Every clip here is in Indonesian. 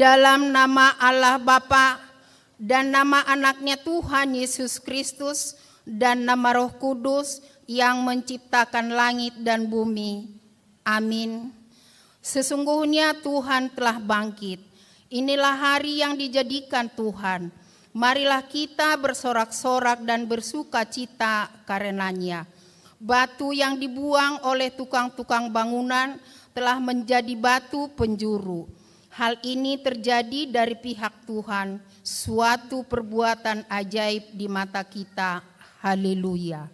dalam nama Allah Bapa dan nama anaknya Tuhan Yesus Kristus dan nama Roh Kudus yang menciptakan langit dan bumi. Amin. Sesungguhnya Tuhan telah bangkit. Inilah hari yang dijadikan Tuhan. Marilah kita bersorak-sorak dan bersuka cita karenanya. Batu yang dibuang oleh tukang-tukang bangunan telah menjadi batu penjuru. Hal ini terjadi dari pihak Tuhan, suatu perbuatan ajaib di mata kita. Haleluya.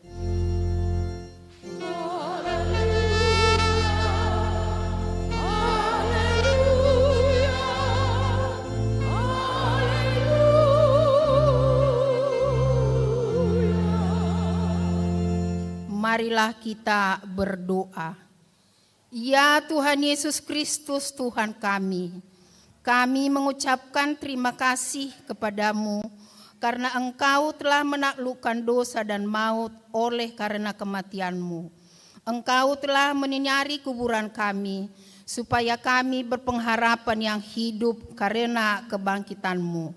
Marilah kita berdoa. Ya Tuhan Yesus Kristus Tuhan kami mengucapkan terima kasih kepadamu karena Engkau telah menaklukkan dosa dan maut oleh karena kematian-Mu. Engkau telah menyinari kuburan kami supaya kami berpengharapan yang hidup karena kebangkitan-Mu.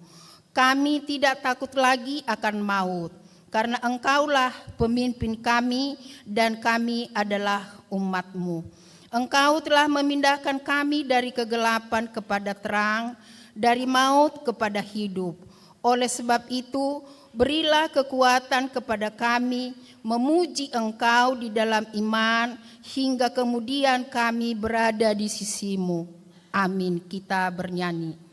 Kami tidak takut lagi akan maut karena Engkaulah pemimpin kami dan kami adalah umat-Mu. Engkau telah memindahkan kami dari kegelapan kepada terang, dari maut kepada hidup. Oleh sebab itu, berilah kekuatan kepada kami memuji Engkau di dalam iman, hingga kemudian kami berada di sisi-Mu. Amin. Kita bernyanyi.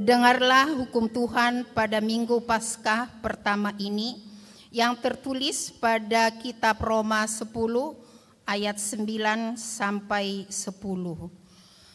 Dengarlah hukum Tuhan pada Minggu Paskah pertama ini yang tertulis pada kitab Roma 10 ayat 9 sampai 10.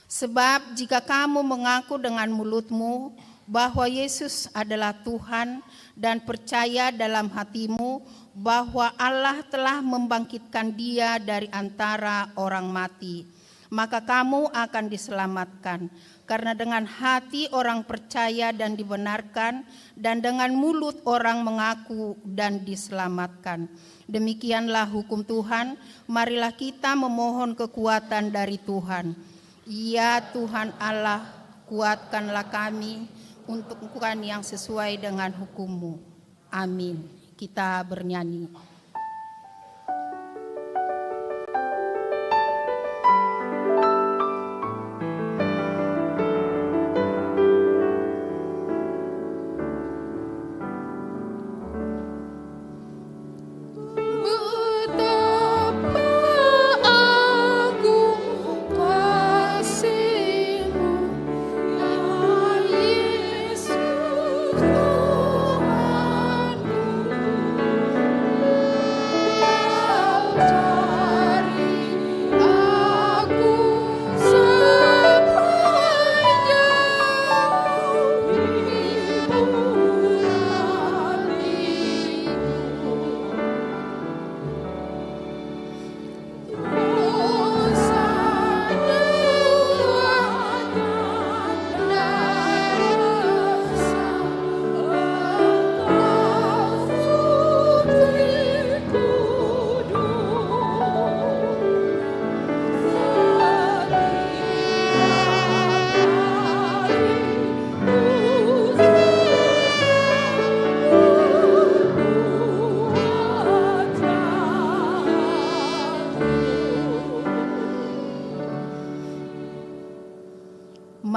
Sebab jika kamu mengaku dengan mulutmu bahwa Yesus adalah Tuhan dan percaya dalam hatimu bahwa Allah telah membangkitkan Dia dari antara orang mati, maka kamu akan diselamatkan. Karena dengan hati orang percaya dan dibenarkan, dan dengan mulut orang mengaku dan diselamatkan. Demikianlah hukum Tuhan, marilah kita memohon kekuatan dari Tuhan. Ya Tuhan Allah, kuatkanlah kami untuk melakukan yang sesuai dengan hukum-Mu. Amin. Kita bernyanyi. Tuhan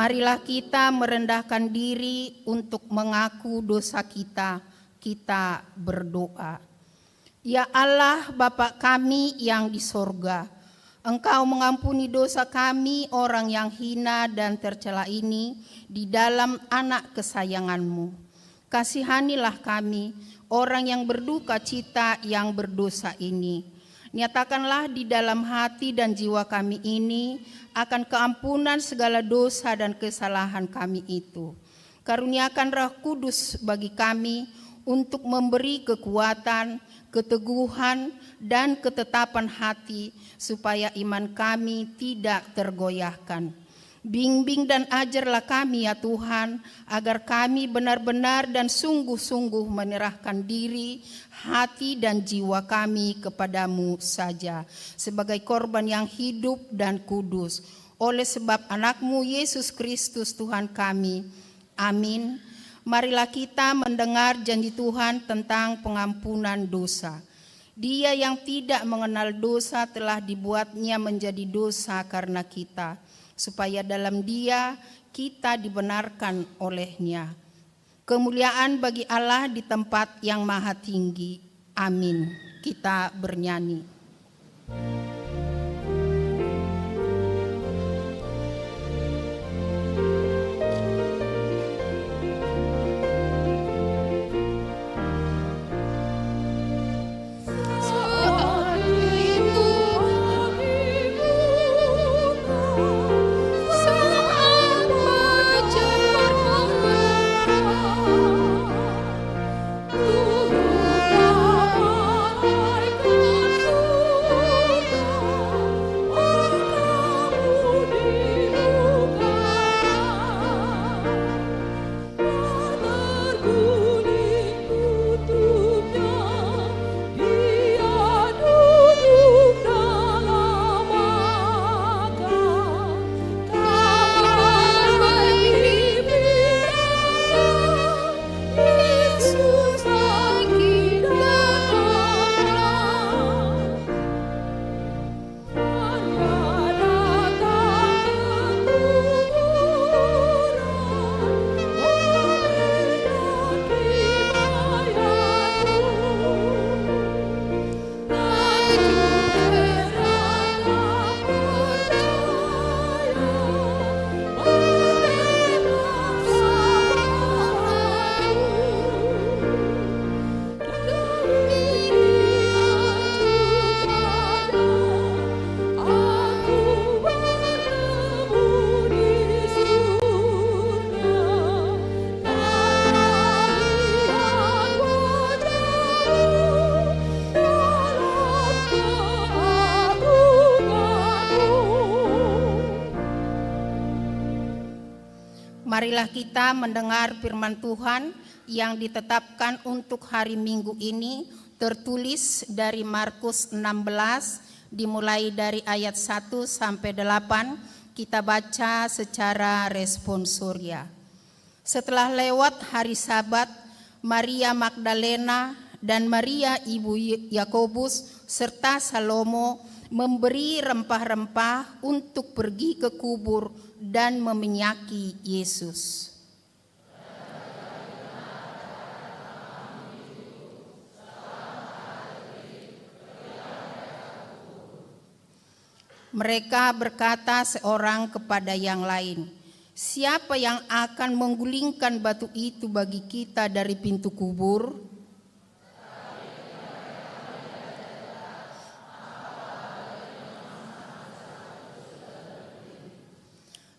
Marilah kita merendahkan diri untuk mengaku dosa kita. Kita berdoa. Ya Allah, Bapa kami yang di sorga, Engkau mengampuni dosa kami orang yang hina dan tercela ini di dalam anak kesayangan-Mu. Kasihanilah kami, orang yang berduka cita yang berdosa ini. Nyatakanlah di dalam hati dan jiwa kami ini akan keampunan segala dosa dan kesalahan kami itu. Karuniakan Roh Kudus bagi kami untuk memberi kekuatan, keteguhan, dan ketetapan hati supaya iman kami tidak tergoyahkan. Bimbing dan ajarlah kami ya Tuhan, agar kami benar-benar dan sungguh-sungguh menyerahkan diri, hati dan jiwa kami kepadamu saja, sebagai korban yang hidup dan kudus, oleh sebab anakmu Yesus Kristus Tuhan kami. Amin. Marilah kita mendengar janji Tuhan tentang pengampunan dosa. Dia yang tidak mengenal dosa telah dibuatnya menjadi dosa karena kita, supaya dalam Dia kita dibenarkan olehnya. Kemuliaan bagi Allah di tempat yang maha tinggi. Amin. Kita bernyanyi. Marilah kita mendengar firman Tuhan yang ditetapkan untuk hari Minggu ini, tertulis dari Markus 16, dimulai dari ayat 1 sampai 8, kita baca secara responsoria. Setelah lewat hari Sabat, Maria Magdalena dan Maria ibu Yakobus serta Salomo memberi rempah-rempah untuk pergi ke kubur dan meminyaki Yesus. Mereka berkata seorang kepada yang lain, "Siapa yang akan menggulingkan batu itu bagi kita dari pintu kubur?"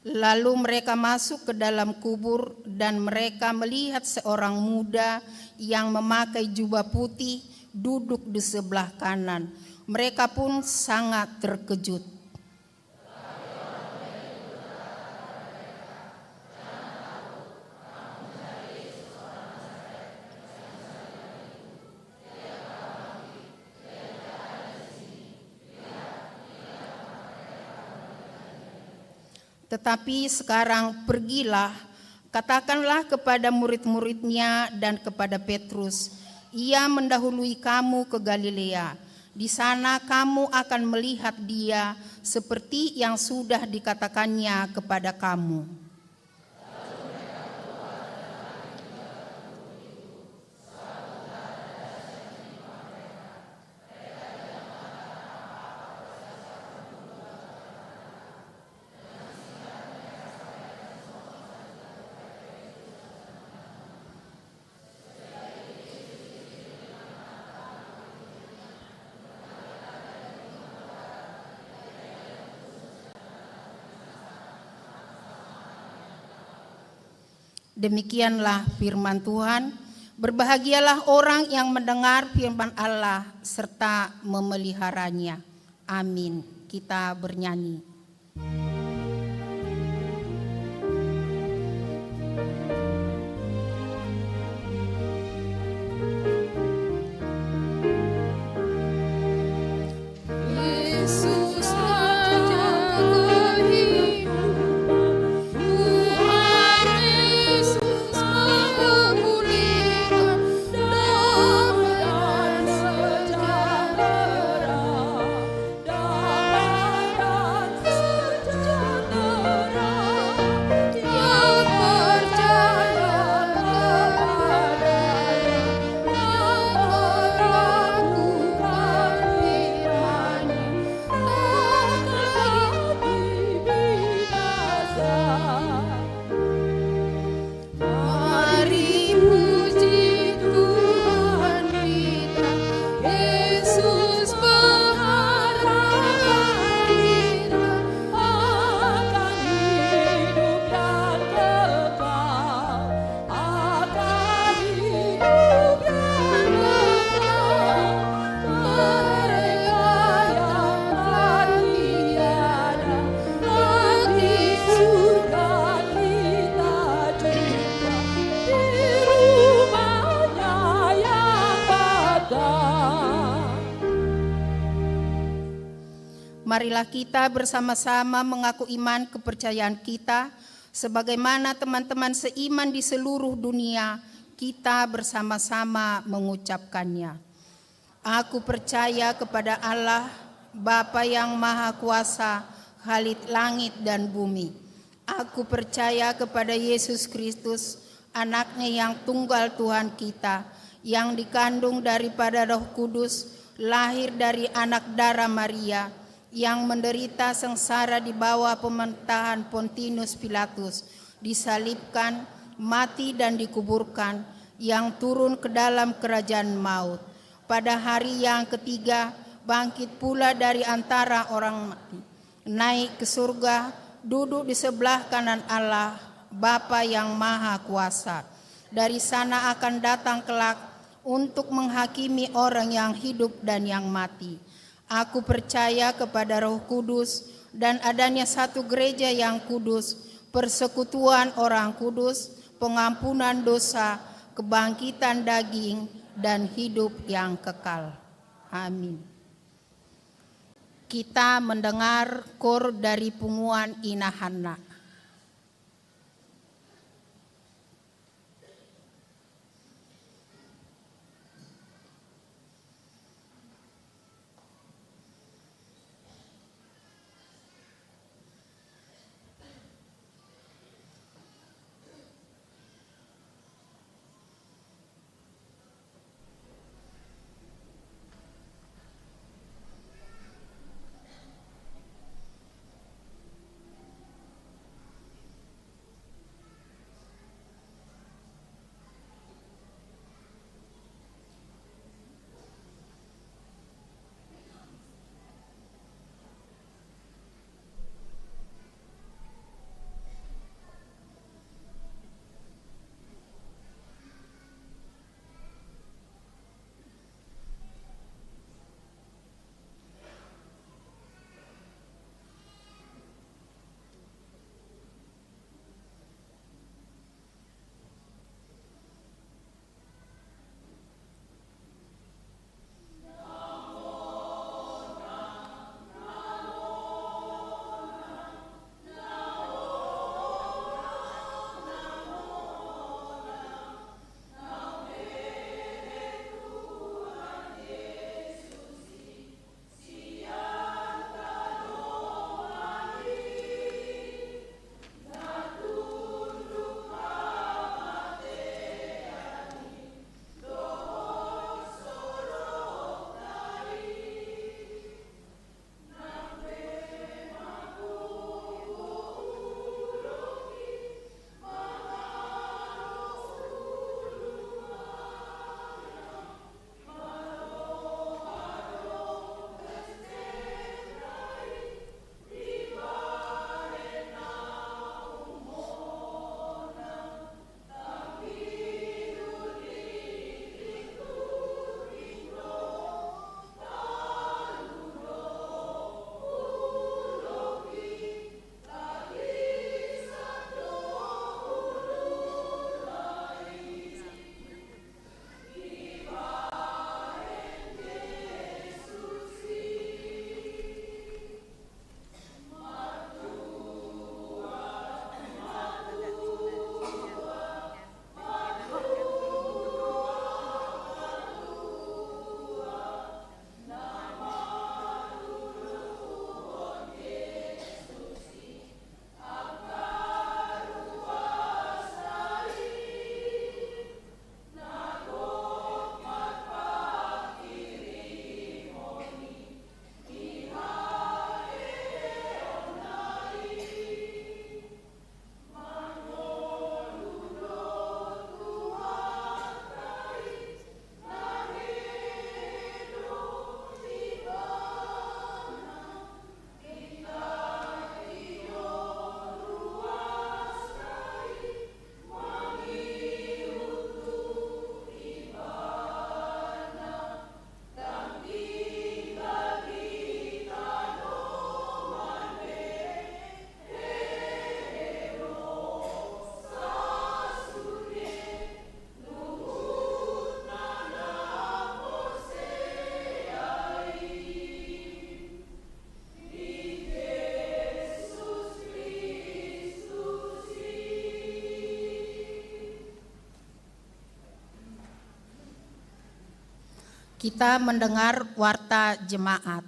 Lalu mereka masuk ke dalam kubur dan mereka melihat seorang muda yang memakai jubah putih duduk di sebelah kanan. Mereka pun sangat terkejut. Tetapi sekarang pergilah, katakanlah kepada murid-muridnya dan kepada Petrus, ia mendahului kamu ke Galilea. Di sana kamu akan melihat dia seperti yang sudah dikatakannya kepada kamu. Demikianlah firman Tuhan. Berbahagialah orang yang mendengar firman Allah serta memeliharanya. Amin. Kita bernyanyi. Marilah kita bersama-sama mengaku iman kepercayaan kita, sebagaimana teman-teman seiman di seluruh dunia, kita bersama-sama mengucapkannya. Aku percaya kepada Allah, Bapa yang Maha Kuasa, Khalik langit dan bumi. Aku percaya kepada Yesus Kristus, Anaknya yang tunggal Tuhan kita, yang dikandung daripada Roh Kudus, lahir dari anak darah Maria, yang menderita sengsara di bawah pemerintahan Pontius Pilatus, disalibkan, mati dan dikuburkan, yang turun ke dalam kerajaan maut. Pada hari yang ketiga, bangkit pula dari antara orang mati, naik ke surga, duduk di sebelah kanan Allah, Bapa yang Maha Kuasa. Dari sana akan datang kelak untuk menghakimi orang yang hidup dan yang mati. Aku percaya kepada Roh Kudus dan adanya satu gereja yang kudus, persekutuan orang kudus, pengampunan dosa, kebangkitan daging, dan hidup yang kekal. Amin. Kita mendengar kor dari punguan Inahana. Kita mendengar warta jemaat.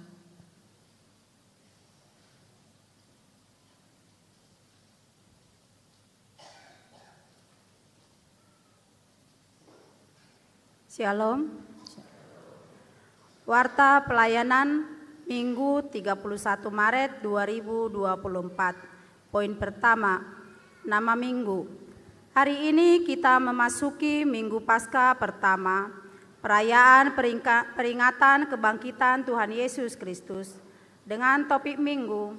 Shalom. Warta pelayanan Minggu 31 Maret 2024. Poin pertama, nama minggu. Hari ini kita memasuki Minggu Paskah pertama, perayaan peringatan kebangkitan Tuhan Yesus Kristus. Dengan topik minggu,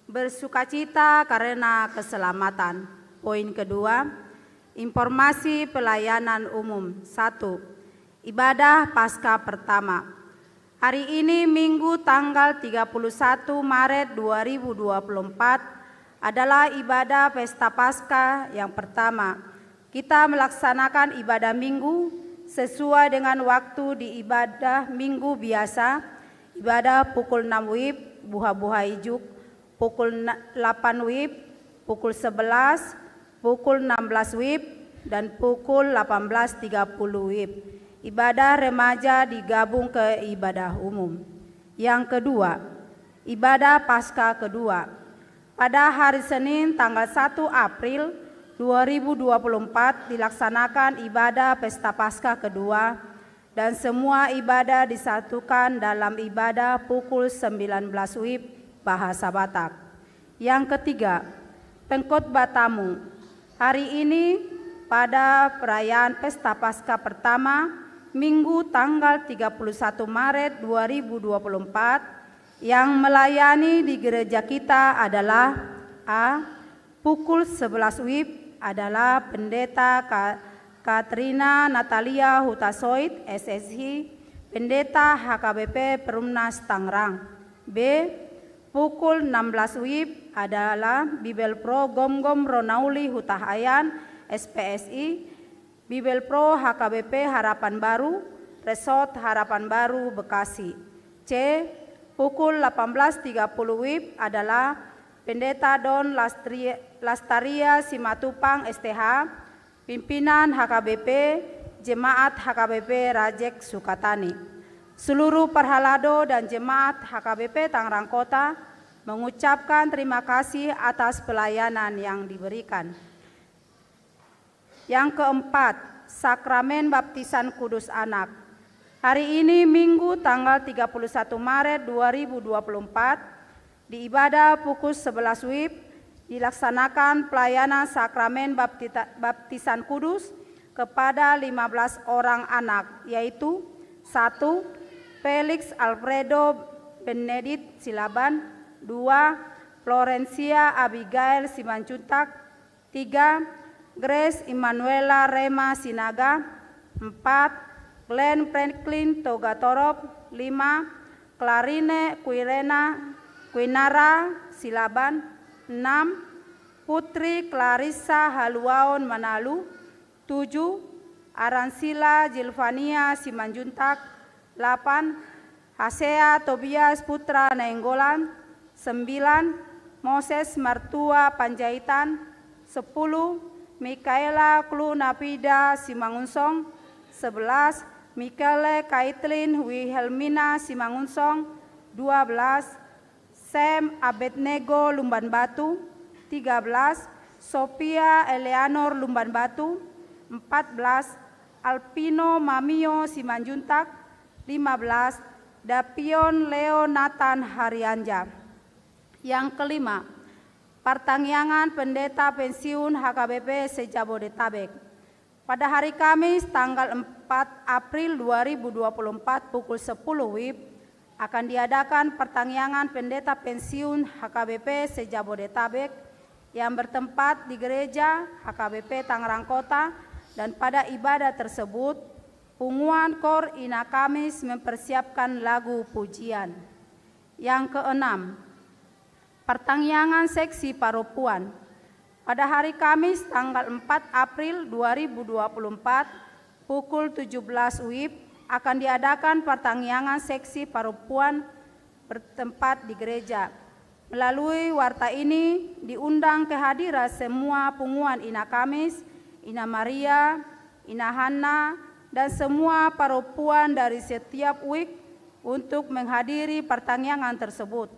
bersukacita karena keselamatan. Poin kedua, informasi pelayanan umum. 1. Ibadah Paskah pertama. Hari ini Minggu tanggal 31 Maret 2024 adalah ibadah Pesta Paskah yang pertama. Kita melaksanakan ibadah Minggu sesuai dengan waktu di ibadah Minggu biasa. Ibadah pukul 6 WIB, buha-buha ijuk, pukul 8 WIB, pukul 11, pukul 16 WIB, dan pukul 18.30 WIB. Ibadah remaja digabung ke ibadah umum. Yang kedua, ibadah Paskah kedua. Pada hari Senin tanggal 1 April 2024 dilaksanakan ibadah Pesta Paskah kedua dan semua ibadah disatukan dalam ibadah pukul 19 WIB bahasa Batak. Yang ketiga, pengkhotbah tamu. Hari ini pada perayaan Pesta Paskah pertama Minggu tanggal 31 Maret 2024 yang melayani di gereja kita adalah A. Pukul 11 WIB adalah Pendeta Katrina Natalia Hutasoid SSI, Pendeta HKBP Perumnas Tangerang. B. Pukul 16 WIB adalah Bibel Pro Gomgom Ronauli Hutahayan SPSI, Bibel Pro HKBP Harapan Baru, Resort Harapan Baru Bekasi. C. Pukul 18.30 WIB adalah Pendeta Don Lastaria Simatupang STH, Pimpinan HKBP, Jemaat HKBP Rajek Sukatani. Seluruh perhalado dan Jemaat HKBP Tangerang Kota mengucapkan terima kasih atas pelayanan yang diberikan. Yang keempat, Sakramen Baptisan Kudus Anak. Hari ini Minggu tanggal 31 Maret 2024 di ibadah pukul 11 WIB dilaksanakan pelayanan Sakramen Baptisan Kudus kepada 15 orang anak, yaitu 1. Felix Alfredo Benedict Silaban, 2. Florencia Abigail Simanjuntak, 3. Grace Immanuela Rema Sinaga, 4. Glenn Franklin Togatorop, 5. Clarine Quinara Silaban, 6. Putri Clarissa Haluaon Manalu, 7. Aransila Jilvania Simanjuntak, 8. Hasea Tobias Putra Nainggolan, 9. Moses Martua Panjaitan, 10. Mikaela Klunapida Simangunsong, 11. Michaele Kaitlin Wilhelmina Simangunsong, 12. Sam Abednego Lumban Batu, 13. Sophia Eleanor Lumban Batu, 14. Alpino Mamio Simanjuntak, 15. Dapion Leo Nathan Harianja. Yang kelima, Pertangyangan Pendeta Pensiun HKBP se-Jabodetabek. Pada hari Kamis tanggal 4 April 2024 pukul 10 WIB akan diadakan pertangyangan Pendeta Pensiun HKBP se-Jabodetabek yang bertempat di gereja HKBP Tangerang Kota, dan pada ibadah tersebut Punguan Kor Ina Kamis mempersiapkan lagu pujian. Yang keenam, pertangyangan seksi Paropuan. Pada hari Kamis tanggal 4 April 2024 pukul 17 WIB akan diadakan pertangyangan seksi Paropuan bertempat di gereja. Melalui warta ini diundang kehadiran semua punguan Ina Kamis, Ina Maria, Ina Hana, dan semua perempuan dari setiap week untuk menghadiri pertanyaan tersebut.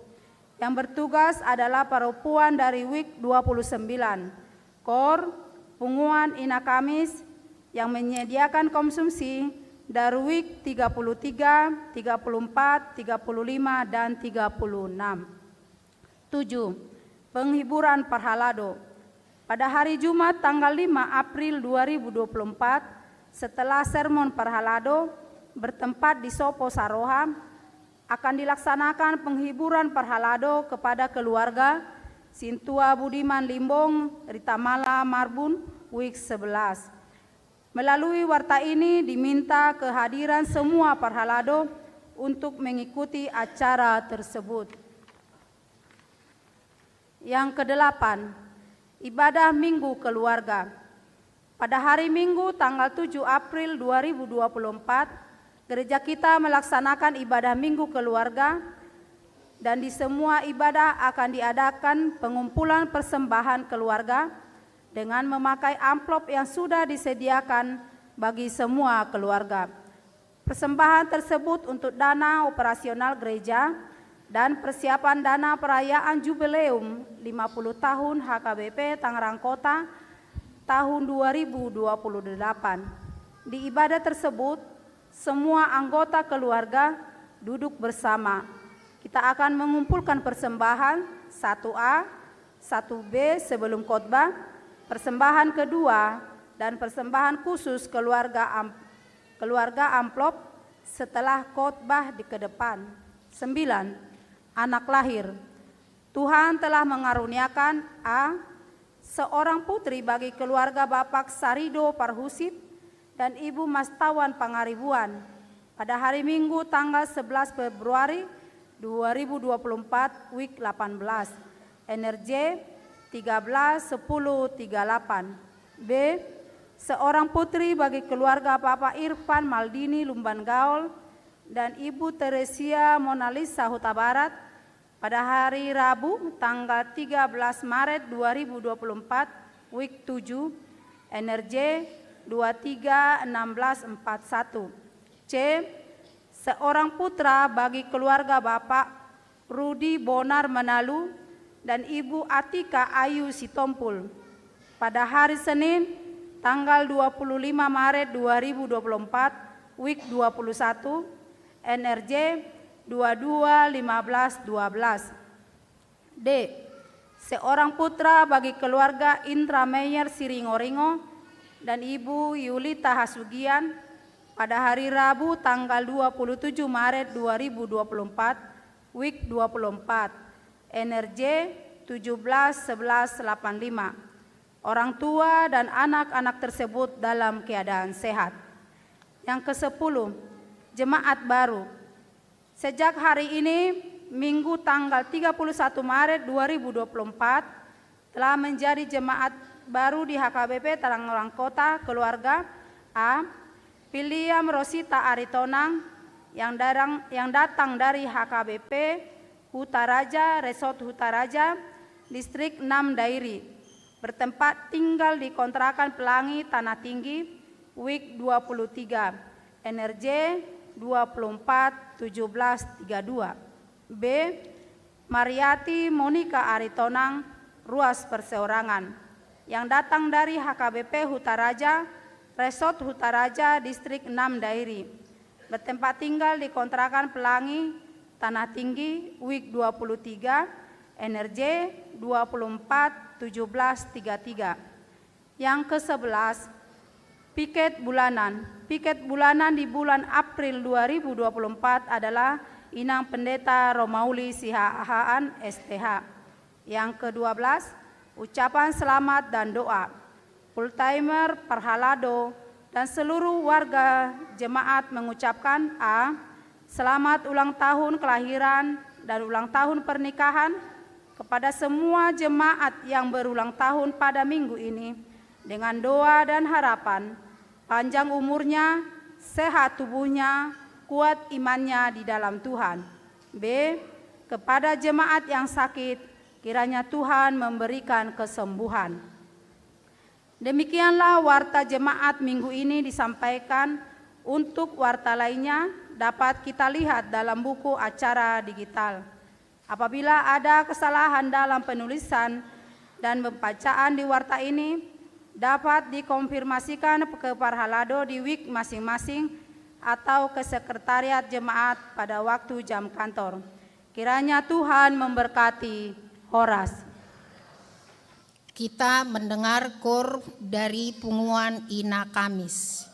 Yang bertugas adalah perempuan dari week 29, KOR, Punguan Ina Kamis, yang menyediakan konsumsi dari week 33, 34, 35, dan 36. 7. Penghiburan Parhalado. Pada hari Jumat tanggal 5 April 2024, setelah sermon Parhalado bertempat di Sopo Saroha, akan dilaksanakan penghiburan Parhalado kepada keluarga Sintua Budiman Limbong, Ritamala Marbun, week 11. Melalui warta ini diminta kehadiran semua Parhalado untuk mengikuti acara tersebut. Yang ke-8, ibadah Minggu Keluarga. Pada hari Minggu tanggal 7 April 2024, gereja kita melaksanakan ibadah Minggu Keluarga, dan di semua ibadah akan diadakan pengumpulan persembahan keluarga dengan memakai amplop yang sudah disediakan bagi semua keluarga. Persembahan tersebut untuk dana operasional gereja dan persiapan dana perayaan jubileum 50 tahun HKBP Tangerang Kota tahun 2028. Di ibadah tersebut, semua anggota keluarga duduk bersama. Kita akan mengumpulkan persembahan 1A, 1B sebelum khotbah, persembahan kedua, dan persembahan khusus keluarga amplop setelah khotbah di kedepan. 9. Anak lahir. Tuhan telah mengaruniakan A. Seorang putri bagi keluarga Bapak Sarido Parhusit dan Ibu Mastawan Pangaribuan pada hari Minggu tanggal 11 Februari 2024 week 18. NRJ 13-10-38. B. Seorang putri bagi keluarga Bapak Irfan Maldini Lumban Gaul dan Ibu Teresia Monalisa Huta Barat pada hari Rabu tanggal 13 Maret 2024 week 7. NRJ 23-16-41. C. Seorang putra bagi keluarga Bapak Rudi Bonar Manalu dan Ibu Atika Ayu Sitompul pada hari Senin tanggal 25 Maret 2024 week 21. NRJ 22-15-12. D. Seorang putra bagi keluarga Indra Meyer Siringoringo dan Ibu Yulita Hasugian pada hari Rabu tanggal 27 Maret 2024 week 24. NRJ 17-11-85. Orang tua dan anak-anak tersebut dalam keadaan sehat. Yang ke-10, jemaat baru. Sejak hari ini, Minggu tanggal 31 Maret 2024, telah menjadi jemaat baru di HKBP Tangerang Kota keluarga A. Piliam Rosita Aritonang yang datang dari HKBP Hutaraja, Resort Hutaraja, Distrik 6 Dairi, bertempat tinggal di kontrakan Pelangi Tanah Tinggi, week 23, NRJ 24-17-32. B. Mariati Monika Aritonang, Ruas Perseorangan, yang datang dari HKBP Hutaraja, Resort Hutaraja, Distrik 6 Dairi, bertempat tinggal di kontrakan Pelangi Tanah Tinggi, week 23, NRJ 24-17-33. Yang ke-11, piket bulanan. Piket bulanan di bulan April 2024 adalah Inang Pendeta Romauli Sihaan STH. Yang ke-12, ucapan selamat dan doa. Full-timer Parhalado dan seluruh warga jemaat mengucapkan A. Selamat ulang tahun kelahiran dan ulang tahun pernikahan kepada semua jemaat yang berulang tahun pada minggu ini, dengan doa dan harapan panjang umurnya, sehat tubuhnya, kuat imannya di dalam Tuhan. B. Kepada jemaat yang sakit, kiranya Tuhan memberikan kesembuhan. Demikianlah warta jemaat minggu ini disampaikan Untuk warta lainnya dapat kita lihat dalam buku acara digital. Apabila ada kesalahan dalam penulisan dan pembacaan di warta ini, dapat dikonfirmasikan ke Parhalado di WIK masing-masing atau ke sekretariat jemaat pada waktu jam kantor. Kiranya Tuhan memberkati. Horas. Kita mendengar kor dari Punguan Ina Kamis.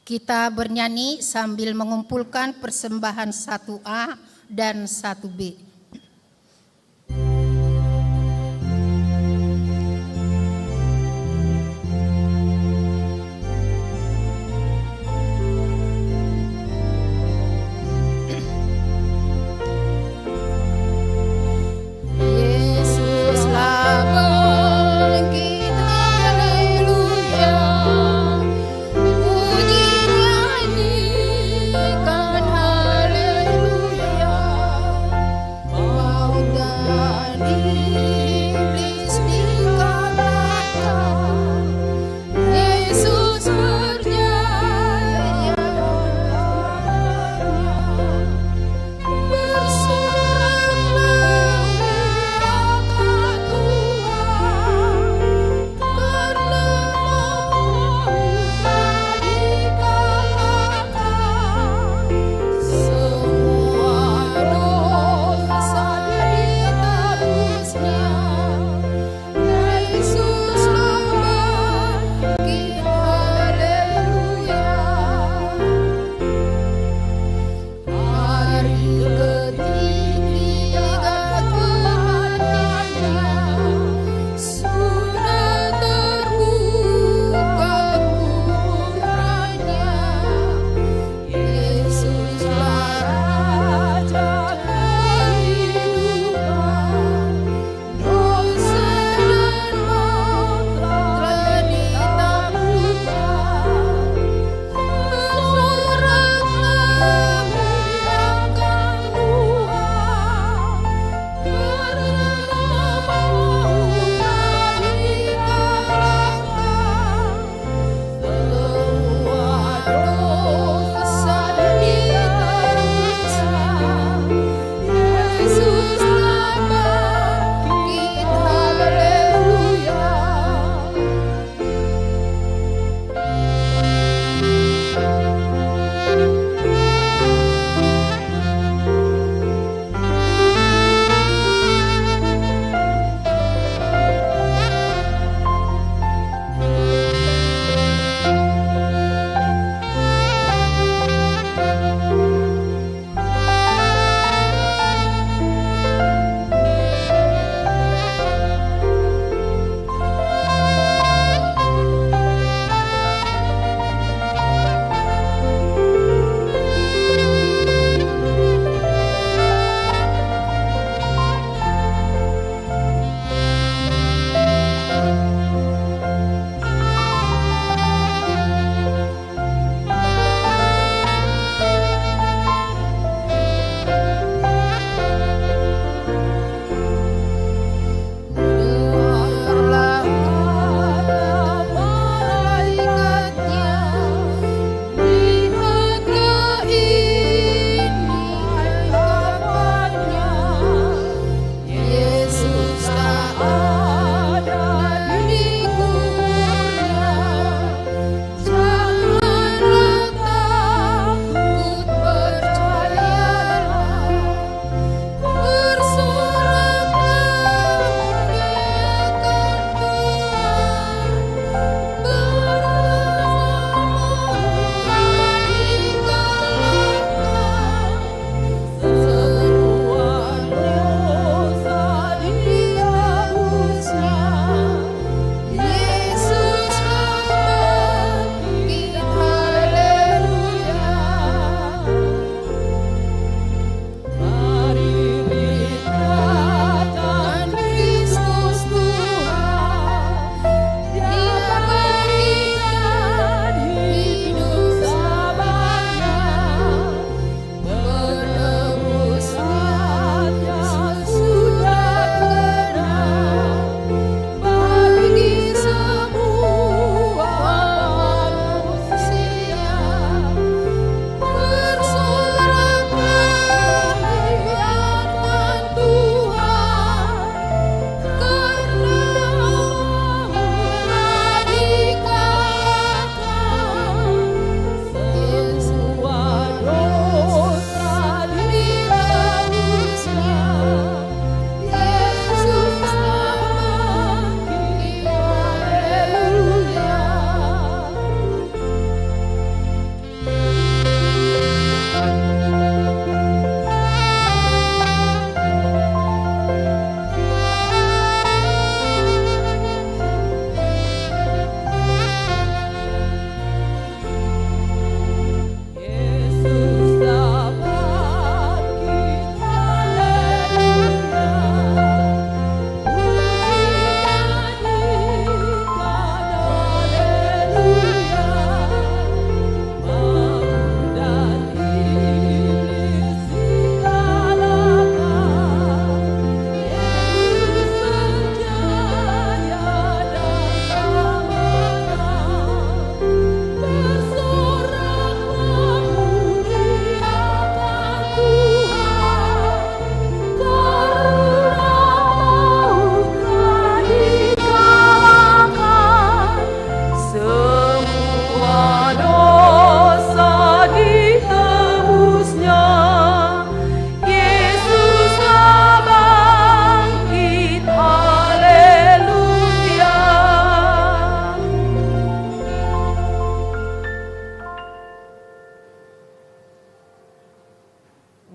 Kita bernyanyi sambil mengumpulkan persembahan 1A dan 1B. Yesuslah bangkit, haleluya.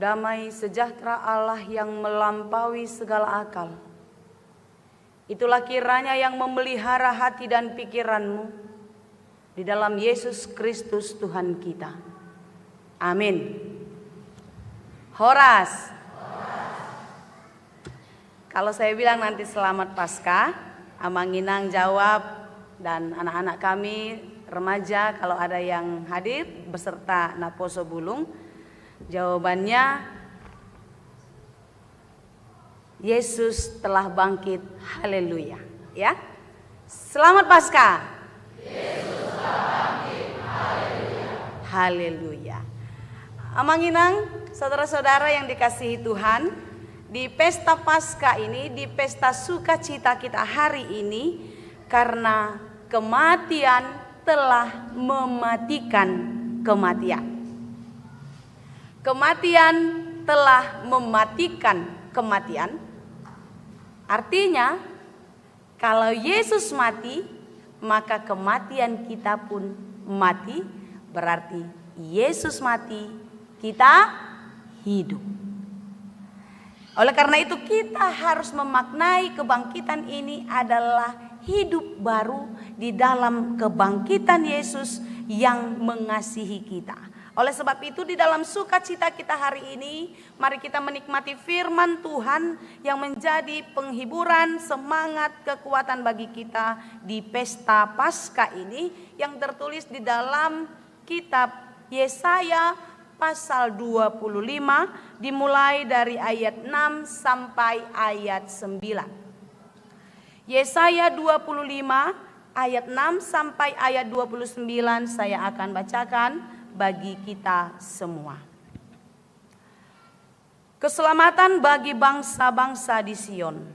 damai sejahtera Allah yang melampaui segala akal, itulah kiranya yang memelihara hati dan pikiranmu di dalam Yesus Kristus Tuhan kita. Amin. Horas. Kalau saya bilang nanti selamat Paskah, Amanginang jawab, dan anak-anak kami remaja kalau ada yang hadir beserta Naposo Bulung, jawabannya Yesus telah bangkit. Haleluya. Ya. Selamat Paskah. Yesus telah bangkit. Haleluya. Haleluya. Amanginang, saudara-saudara yang dikasihi Tuhan, di pesta Paskah ini, di pesta sukacita kita hari ini, karena kematian telah mematikan kematian. Kematian telah mematikan kematian. Artinya, kalau Yesus mati, maka kematian kita pun mati. Berarti Yesus mati, kita hidup. Oleh karena itu kita harus memaknai kebangkitan ini adalah hidup baru di dalam kebangkitan Yesus yang mengasihi kita. Oleh sebab itu di dalam sukacita kita hari ini, mari kita menikmati firman Tuhan yang menjadi penghiburan, semangat, kekuatan bagi kita di pesta Paskah ini yang tertulis di dalam kitab Yesaya pasal 25 dimulai dari ayat 6 sampai ayat 9. Yesaya 25 ayat 6 sampai ayat 29 saya akan bacakan bagi kita semua. Keselamatan bagi bangsa-bangsa di Sion.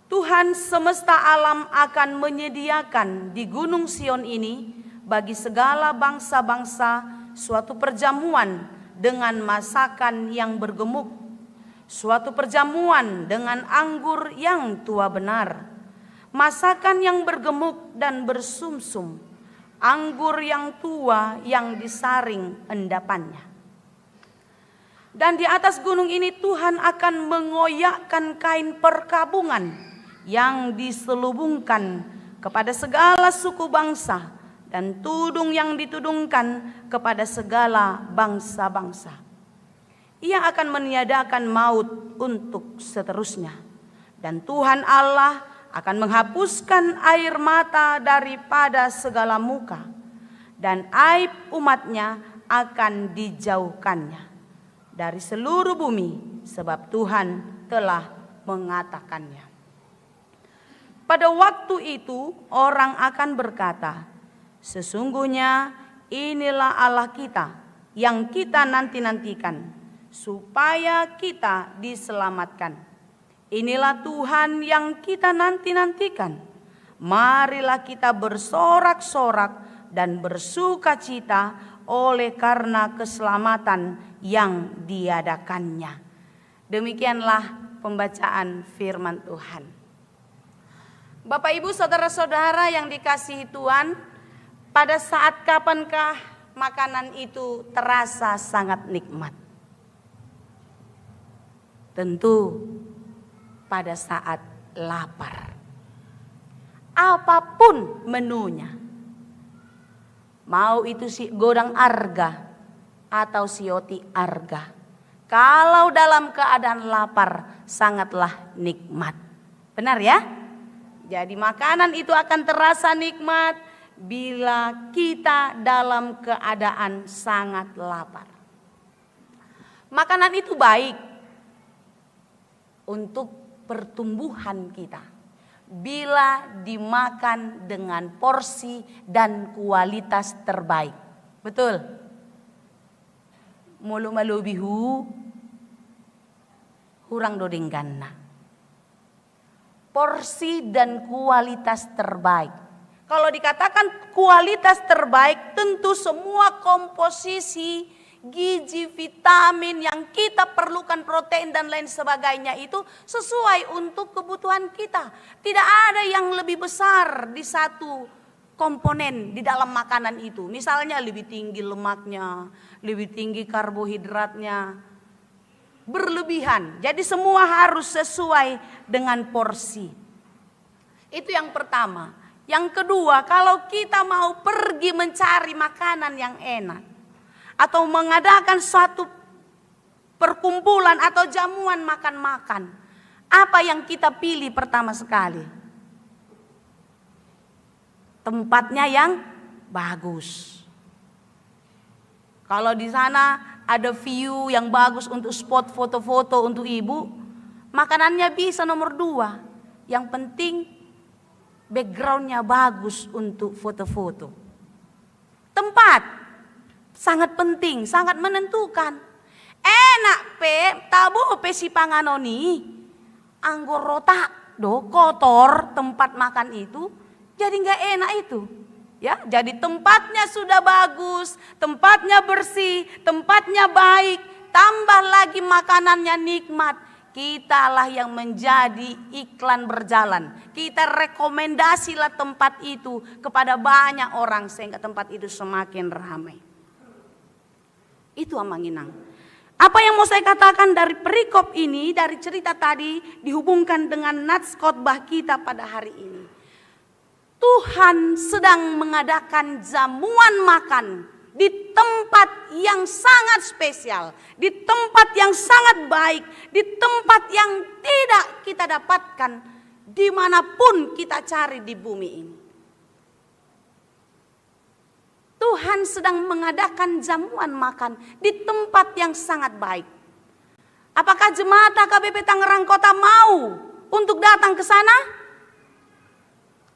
Tuhan semesta alam akan menyediakan di gunung Sion ini bagi segala bangsa-bangsa suatu perjamuan dengan masakan yang bergemuk, suatu perjamuan dengan anggur yang tua benar, masakan yang bergemuk dan bersumsum, anggur yang tua yang disaring endapannya. Dan di atas gunung ini Tuhan akan mengoyakkan kain perkabungan yang diselubungkan kepada segala suku bangsa, dan tudung yang ditudungkan kepada segala bangsa-bangsa. Ia akan meniadakan maut untuk seterusnya, dan Tuhan Allah akan menghapuskan air mata daripada segala muka, dan aib umatnya akan dijauhkannya dari seluruh bumi, sebab Tuhan telah mengatakannya. Pada waktu itu orang akan berkata, sesungguhnya inilah Allah kita yang kita nanti-nantikan, supaya kita diselamatkan. Inilah Tuhan yang kita nanti-nantikan. Marilah kita bersorak-sorak dan bersukacita oleh karena keselamatan yang diadakannya. Demikianlah pembacaan firman Tuhan. Bapak Ibu saudara-saudara yang dikasihi Tuhan, pada saat kapankah makanan itu terasa sangat nikmat? Tentu pada saat lapar. Apapun menunya, mau itu si godang arga atau sioti arga, kalau dalam keadaan lapar sangatlah nikmat. Benar ya? Jadi makanan itu akan terasa nikmat bila kita dalam keadaan sangat lapar. Makanan itu baik untuk pertumbuhan kita bila dimakan dengan porsi dan kualitas terbaik. Betul? Mulu malubihu hurang dodengganna. Porsi dan kualitas terbaik. Kalau dikatakan kualitas terbaik, tentu semua komposisi gizi, vitamin yang kita perlukan, protein dan lain sebagainya itu sesuai untuk kebutuhan kita. Tidak ada yang lebih besar di satu komponen di dalam makanan itu. Misalnya lebih tinggi lemaknya, lebih tinggi karbohidratnya, berlebihan. Jadi semua harus sesuai dengan porsi. Itu yang pertama. Yang kedua, kalau kita mau pergi mencari makanan yang enak atau mengadakan suatu perkumpulan atau jamuan makan-makan, apa yang kita pilih pertama sekali? Tempatnya yang bagus. Kalau di sana ada view yang bagus untuk spot foto-foto untuk ibu, makanannya bisa nomor 2. Yang penting backgroundnya bagus untuk foto-foto. Tempat sangat penting, sangat menentukan. Enak tabu si panganoni, anggur rotak do kotor tempat makan itu, jadi nggak enak itu. Ya, jadi tempatnya sudah bagus, tempatnya bersih, tempatnya baik, tambah lagi makanannya nikmat. Kitalah yang menjadi iklan berjalan. Kita rekomendasilah tempat itu kepada banyak orang sehingga tempat itu semakin ramai. Itu Amanginang. Apa yang mau saya katakan dari perikop ini, dari cerita tadi dihubungkan dengan nats khotbah kita pada hari ini. Tuhan sedang mengadakan jamuan makan di tempat yang sangat spesial, di tempat yang sangat baik, di tempat yang tidak kita dapatkan dimanapun kita cari di bumi ini. Tuhan sedang mengadakan jamuan makan di tempat yang sangat baik. Apakah jemaat HKBP Tangerang Kota mau untuk datang ke sana?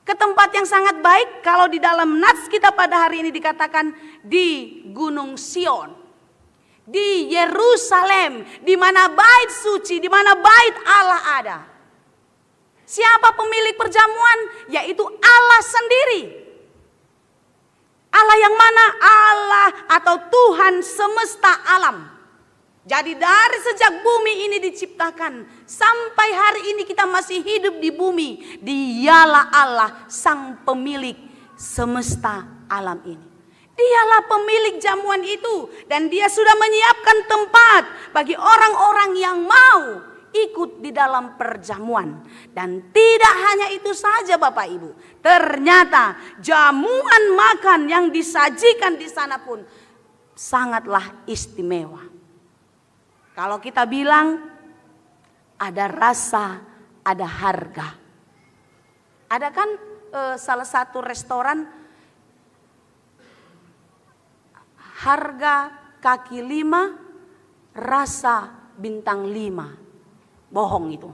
Ke tempat yang sangat baik, kalau di dalam nats kita pada hari ini dikatakan di Gunung Sion, di Yerusalem, di mana bait suci, di mana bait Allah ada. Siapa pemilik perjamuan? Yaitu Allah sendiri. Allah yang mana? Allah atau Tuhan semesta alam. Jadi dari sejak bumi ini diciptakan sampai hari ini kita masih hidup di bumi, Dialah Allah sang pemilik semesta alam ini. Dialah pemilik jamuan itu dan Dia sudah menyiapkan tempat bagi orang-orang yang mau ikut di dalam perjamuan. Dan tidak hanya itu saja Bapak Ibu, ternyata jamuan makan yang disajikan di sana pun sangatlah istimewa. Kalau kita bilang ada rasa, ada harga. Ada kan salah satu restoran harga kaki 5, rasa bintang 5. Bohong itu.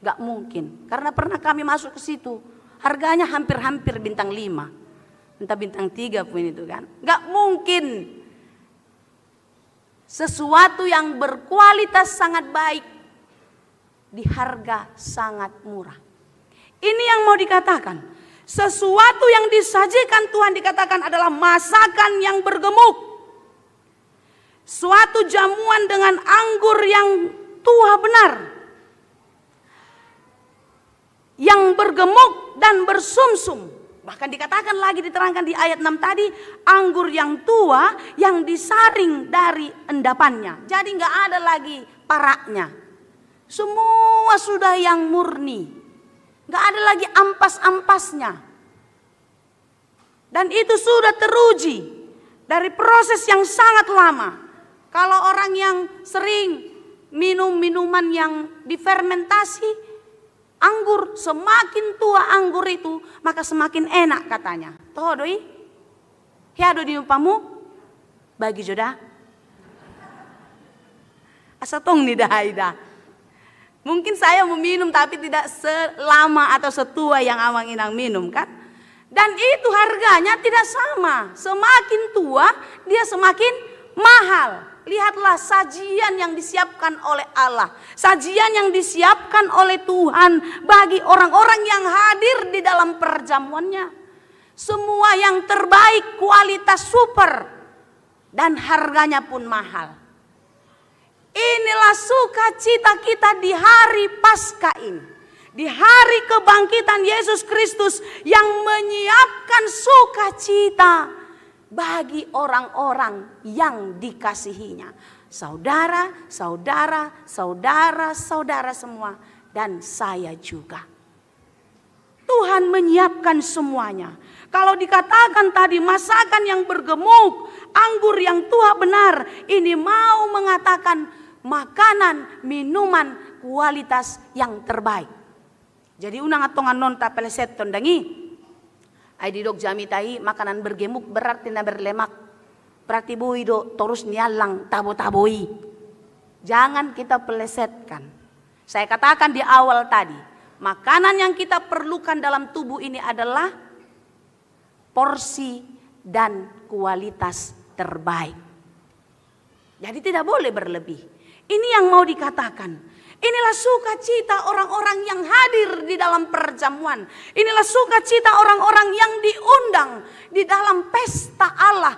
Gak mungkin. Karena pernah kami masuk ke situ. Harganya hampir-hampir bintang 5. Entah bintang 3 pun itu kan. Gak mungkin. Sesuatu yang berkualitas sangat baik di harga sangat murah. Ini yang mau dikatakan. Sesuatu yang disajikan Tuhan dikatakan adalah masakan yang bergemuk. Suatu jamuan dengan anggur yang tua benar. Yang bergemuk dan bersumsum. Bahkan dikatakan lagi, diterangkan di ayat 6 tadi, anggur yang tua yang disaring dari endapannya. Jadi nggak ada lagi paraknya. Semua sudah yang murni. Nggak ada lagi ampas-ampasnya. Dan itu sudah teruji dari proses yang sangat lama. Kalau orang yang sering minum minuman yang difermentasi, anggur, semakin tua anggur itu, maka semakin enak katanya. Toh doi, hiado di umpamu, bagi joda. Asatong nih dah. Mungkin saya meminum tapi tidak selama atau setua yang Amanginang minum kan. Dan itu harganya tidak sama. Semakin tua, dia semakin mahal. Lihatlah sajian yang disiapkan oleh Allah. Sajian yang disiapkan oleh Tuhan bagi orang-orang yang hadir di dalam perjamuannya. Semua yang terbaik, kualitas super. Dan harganya pun mahal. Inilah sukacita kita di hari Paskah ini. Di hari kebangkitan Yesus Kristus yang menyiapkan sukacita bagi orang-orang yang dikasihinya. saudara, saudara, saudara, saudara semua, dan saya juga. Tuhan menyiapkan semuanya. Kalau dikatakan tadi masakan yang bergemuk, anggur yang tua benar, ini mau mengatakan makanan, minuman kualitas yang terbaik. Jadi unang atongan nonta peleset tondangi. Ai didok jami tai makanan bergemuk berarti na berlemak. Berarti boido terus nialang tabo-taboi. Jangan kita pelesetkan. Saya katakan di awal tadi, makanan yang kita perlukan dalam tubuh ini adalah porsi dan kualitas terbaik. Jadi tidak boleh berlebih. Ini yang mau dikatakan. Inilah sukacita orang-orang yang hadir di dalam perjamuan. Inilah sukacita orang-orang yang diundang di dalam pesta Allah.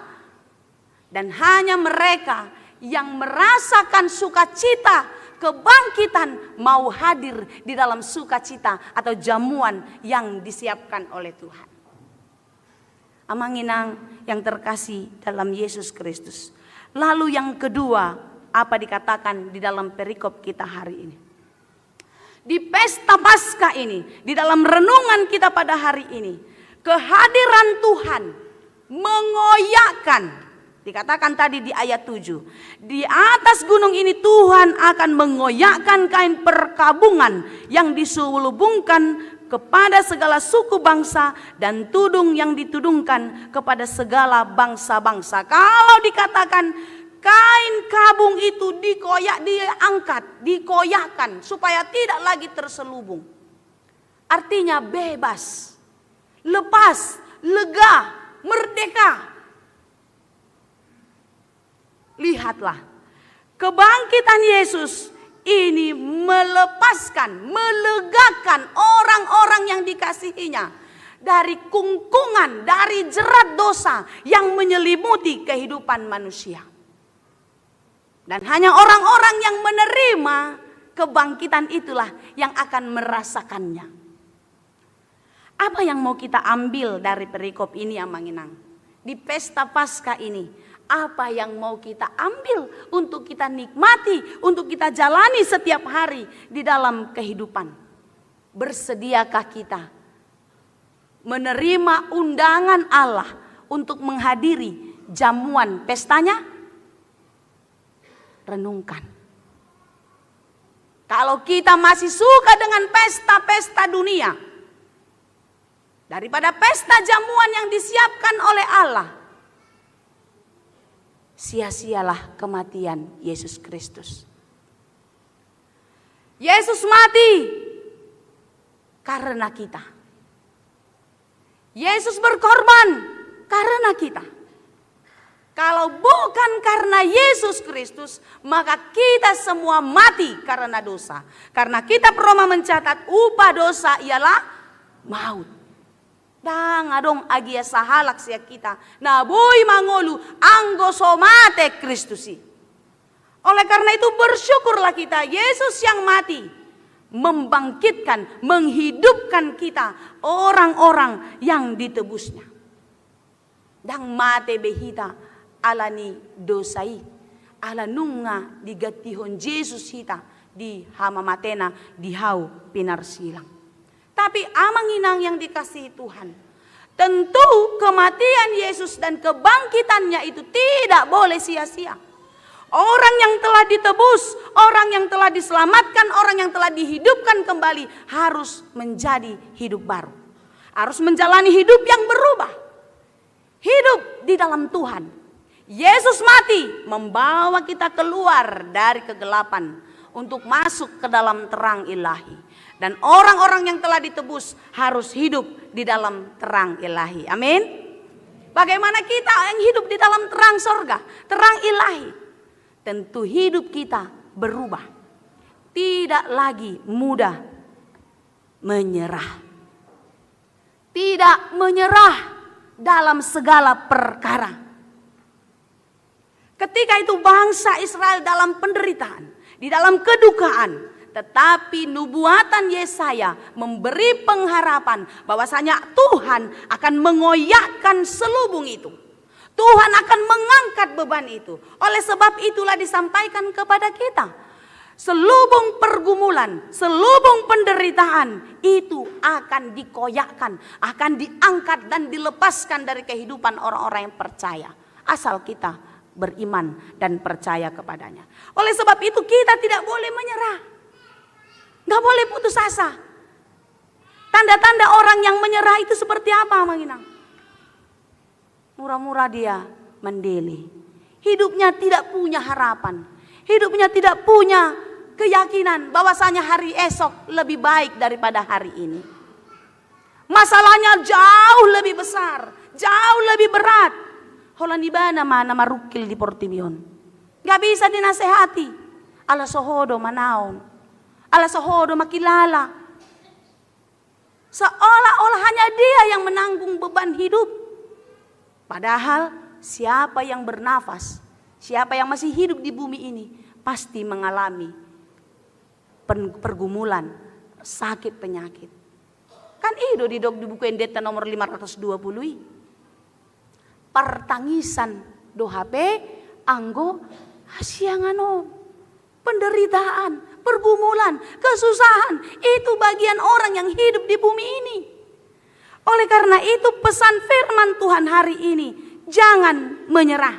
Dan hanya mereka yang merasakan sukacita kebangkitan mau hadir di dalam sukacita atau jamuan yang disiapkan oleh Tuhan. Amanginang yang terkasih dalam Yesus Kristus. Lalu yang kedua, apa dikatakan di dalam perikop kita hari ini? Di pesta Paskah ini, di dalam renungan kita pada hari ini, kehadiran Tuhan mengoyakkan. Dikatakan tadi di ayat 7, di atas gunung ini Tuhan akan mengoyakkan kain perkabungan yang diselubungkan kepada segala suku bangsa dan tudung yang ditudungkan kepada segala bangsa-bangsa. Kalau dikatakan kain kabung itu diangkat, dikoyakkan supaya tidak lagi terselubung. Artinya bebas, lepas, lega, merdeka. Lihatlah, kebangkitan Yesus ini melepaskan, melegakan orang-orang yang dikasihinya dari kungkungan, dari jerat dosa yang menyelimuti kehidupan manusia. Dan hanya orang-orang yang menerima kebangkitan itulah yang akan merasakannya. Apa yang mau kita ambil dari perikop ini, Amanginang? Di pesta Paskah ini, apa yang mau kita ambil untuk kita nikmati, untuk kita jalani setiap hari di dalam kehidupan? Bersediakah kita menerima undangan Allah untuk menghadiri jamuan pestanya? Renungkan. Kalau kita masih suka dengan pesta-pesta dunia daripada pesta jamuan yang disiapkan oleh Allah, sia-sialah kematian Yesus Kristus. Yesus mati karena kita. Yesus berkorban karena kita. Kalau bukan karena Yesus Kristus, maka kita semua mati karena dosa. Karena kitab Roma mencatat upah dosa ialah maut. Dan adong agia sahalak sia kita. Na boy mangolu anggo somate Kristusi. Oleh karena itu bersyukurlah kita, Yesus yang mati membangkitkan, menghidupkan kita, orang-orang yang ditebusnya. Dan mate behita alani dosai, ala nunga digatihon Yesus hita di hama matena di hau pinarsilang. Tapi Amanginang yang dikasihi Tuhan, tentu kematian Yesus dan kebangkitannya itu tidak boleh sia-sia. Orang yang telah ditebus, orang yang telah diselamatkan, orang yang telah dihidupkan kembali harus menjadi hidup baru. Harus menjalani hidup yang berubah. Hidup di dalam Tuhan. Yesus mati membawa kita keluar dari kegelapan untuk masuk ke dalam terang ilahi. Dan orang-orang yang telah ditebus harus hidup di dalam terang ilahi. Amin. Bagaimana kita yang hidup di dalam terang sorga, terang ilahi? Tentu hidup kita berubah. Tidak lagi mudah menyerah. Tidak menyerah dalam segala perkara. Ketika itu bangsa Israel dalam penderitaan, di dalam kedukaan, tetapi nubuatan Yesaya memberi pengharapan bahwasanya Tuhan akan mengoyakkan selubung itu. Tuhan akan mengangkat beban itu. Oleh sebab itulah disampaikan kepada kita, selubung pergumulan, selubung penderitaan itu akan dikoyakkan, akan diangkat dan dilepaskan dari kehidupan orang-orang yang percaya. Asal kita beriman dan percaya kepadanya. Oleh sebab itu kita tidak boleh menyerah. Gak boleh putus asa. Tanda-tanda orang yang menyerah itu seperti apa, Manginang? Murah-murah dia mendeli. Hidupnya tidak punya harapan. Hidupnya tidak punya keyakinan bahwasanya hari esok lebih baik daripada hari ini. Masalahnya jauh lebih besar, jauh lebih berat. Holan ibana mana marukil di Portimion. Gak bisa dinasehati. Ala sohodo manaon. Ala sohodo makilala. Seolah-olah hanya dia yang menanggung beban hidup. Padahal siapa yang bernafas, siapa yang masih hidup di bumi ini pasti mengalami pergumulan, sakit, penyakit. Kan itu di buku Endeta nomor 520. Pertangisan dohape anggo hasiangano. Penderitaan, pergumulan, kesusahan itu bagian orang yang hidup di bumi ini. Oleh karena itu pesan firman Tuhan hari ini, jangan menyerah.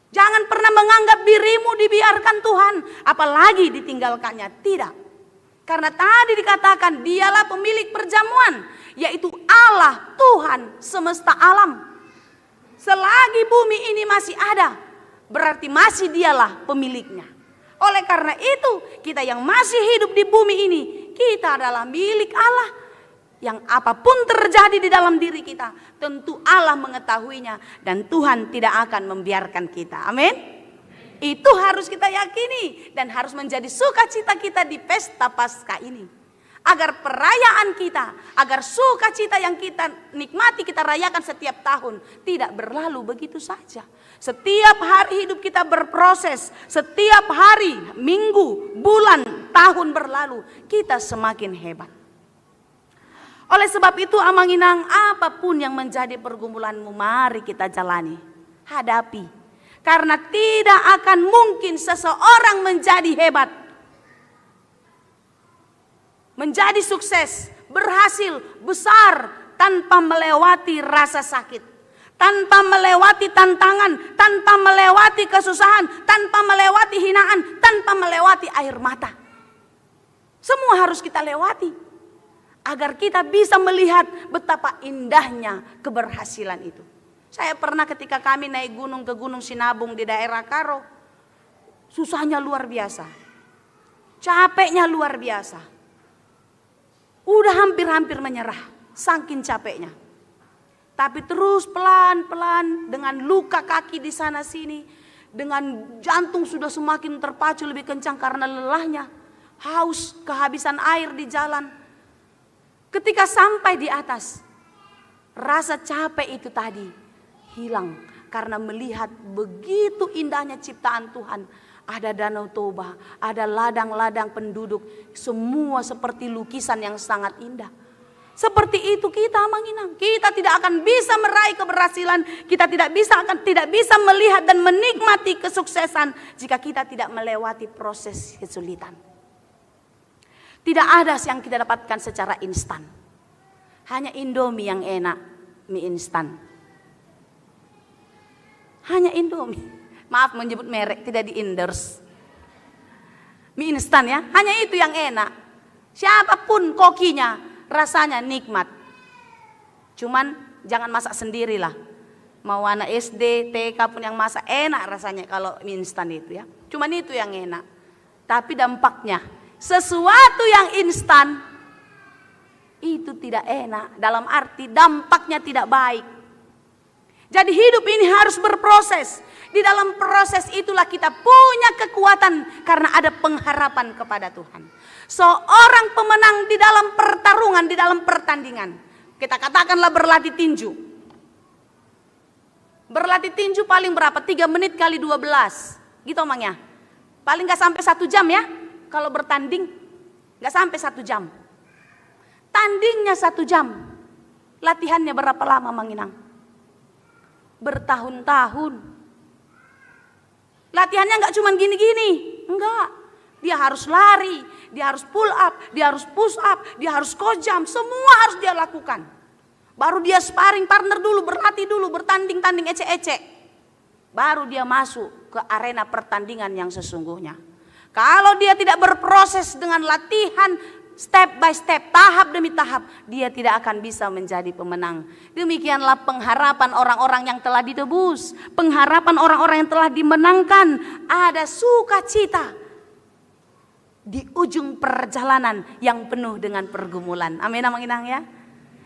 Jangan pernah menganggap dirimu dibiarkan Tuhan, apalagi ditinggalkannya. Tidak. Karena tadi dikatakan dialah pemilik perjamuan, yaitu Allah Tuhan semesta alam. Selagi bumi ini masih ada, berarti masih dialah pemiliknya. Oleh karena itu, kita yang masih hidup di bumi ini, kita adalah milik Allah. Yang apapun terjadi di dalam diri kita, tentu Allah mengetahuinya dan Tuhan tidak akan membiarkan kita. Amin. Itu harus kita yakini dan harus menjadi sukacita kita di pesta Paskah ini. Agar perayaan kita, agar sukacita yang kita nikmati, kita rayakan setiap tahun tidak berlalu begitu saja. Setiap hari hidup kita berproses, setiap hari, minggu, bulan, tahun berlalu, kita semakin hebat. Oleh sebab itu Amanginang, apapun yang menjadi pergumulanmu, mari kita jalani, hadapi. Karena tidak akan mungkin seseorang menjadi hebat, menjadi sukses, berhasil, besar tanpa melewati rasa sakit, tanpa melewati tantangan, tanpa melewati kesusahan, tanpa melewati hinaan, tanpa melewati air mata. Semua harus kita lewati agar kita bisa melihat betapa indahnya keberhasilan itu. Saya pernah ketika kami naik gunung ke Gunung Sinabung di daerah Karo, susahnya luar biasa, capeknya luar biasa. Udah hampir-hampir menyerah, saking capeknya. Tapi terus pelan-pelan dengan luka kaki di sana sini, dengan jantung sudah semakin terpacu lebih kencang karena lelahnya, haus, kehabisan air di jalan. Ketika sampai di atas, rasa capek itu tadi hilang karena melihat begitu indahnya ciptaan Tuhan. Ada danau Toba, ada ladang-ladang penduduk, semua seperti lukisan yang sangat indah. Seperti itu kita Manginang. Kita tidak akan bisa meraih keberhasilan, kita tidak bisa melihat dan menikmati kesuksesan jika kita tidak melewati proses kesulitan. Tidak ada yang kita dapatkan secara instan. Hanya Indomie yang enak, mie instan. Hanya Indomie. Maaf menyebut merek, tidak di-endorse. Mie instan ya, hanya itu yang enak. Siapapun kokinya, rasanya nikmat. Cuman jangan masak sendirilah. Mau anak SD, TK pun yang masak enak rasanya kalau mie instan itu ya. Cuman itu yang enak. Tapi dampaknya, sesuatu yang instan itu tidak enak, dalam arti dampaknya tidak baik. Jadi hidup ini harus berproses. Di dalam proses itulah kita punya kekuatan karena ada pengharapan kepada Tuhan. Seorang pemenang di dalam pertarungan, di dalam pertandingan, kita katakanlah berlatih tinju. Berlatih tinju paling berapa? 3 menit kali 12. Gitu omangnya. Paling gak sampai 1 jam ya. Kalau bertanding gak sampai 1 jam. Tandingnya 1 jam. Latihannya berapa lama Manginang? bertahun-tahun. Latihannya nggak cuma gini-gini, enggak. Dia harus lari, dia harus pull up, dia harus push up, dia harus squat jump, semua harus dia lakukan. Baru dia sparring partner dulu, berlatih dulu, bertanding-tanding ecek-ecek. Baru dia masuk ke arena pertandingan yang sesungguhnya. Kalau dia tidak berproses dengan latihan step by step, tahap demi tahap, dia tidak akan bisa menjadi pemenang. Demikianlah pengharapan orang-orang yang telah ditebus, pengharapan orang-orang yang telah dimenangkan. Ada sukacita di ujung perjalanan yang penuh dengan pergumulan. Amin, Amang Inang ya.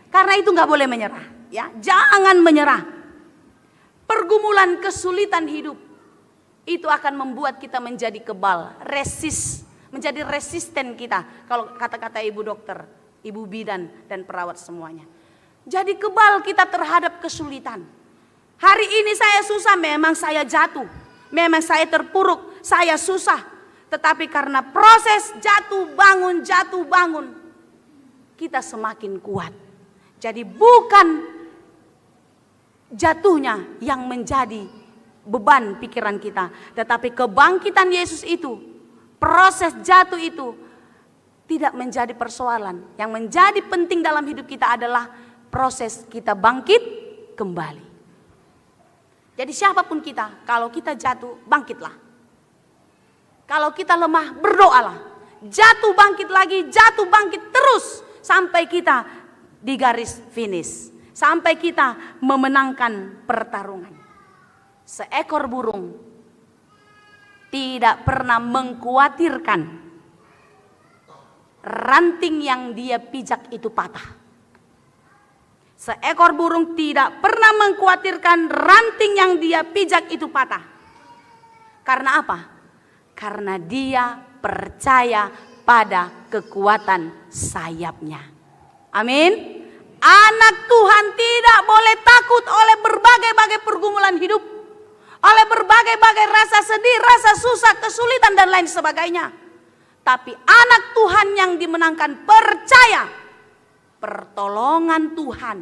Karena itu nggak boleh menyerah, ya. Jangan menyerah. Pergumulan, kesulitan hidup itu akan membuat kita menjadi kebal, menjadi resisten kita. Kalau kata-kata ibu dokter, ibu bidan dan perawat semuanya. Jadi kebal kita terhadap kesulitan. Hari ini saya susah, memang saya jatuh. Memang saya terpuruk, saya susah. Tetapi karena proses jatuh bangun, kita semakin kuat. Jadi bukan jatuhnya yang menjadi beban pikiran kita. Tetapi kebangkitan Yesus itu, proses jatuh itu tidak menjadi persoalan. Yang menjadi penting dalam hidup kita adalah proses kita bangkit kembali. Jadi siapapun kita, kalau kita jatuh, bangkitlah. Kalau kita lemah, berdoalah. Jatuh bangkit lagi, jatuh bangkit terus. Sampai kita di garis finish. Sampai kita memenangkan pertarungan. Seekor burung tidak pernah mengkhawatirkan ranting yang dia pijak itu patah. Seekor burung tidak pernah mengkhawatirkan ranting yang dia pijak itu patah. Karena apa? Karena dia percaya pada kekuatan sayapnya. Amin. Anak Tuhan tidak boleh takut oleh berbagai-bagai pergumulan hidup. Oleh berbagai-bagai rasa sedih, rasa susah, kesulitan dan lain sebagainya. Tapi anak Tuhan yang dimenangkan percaya pertolongan Tuhan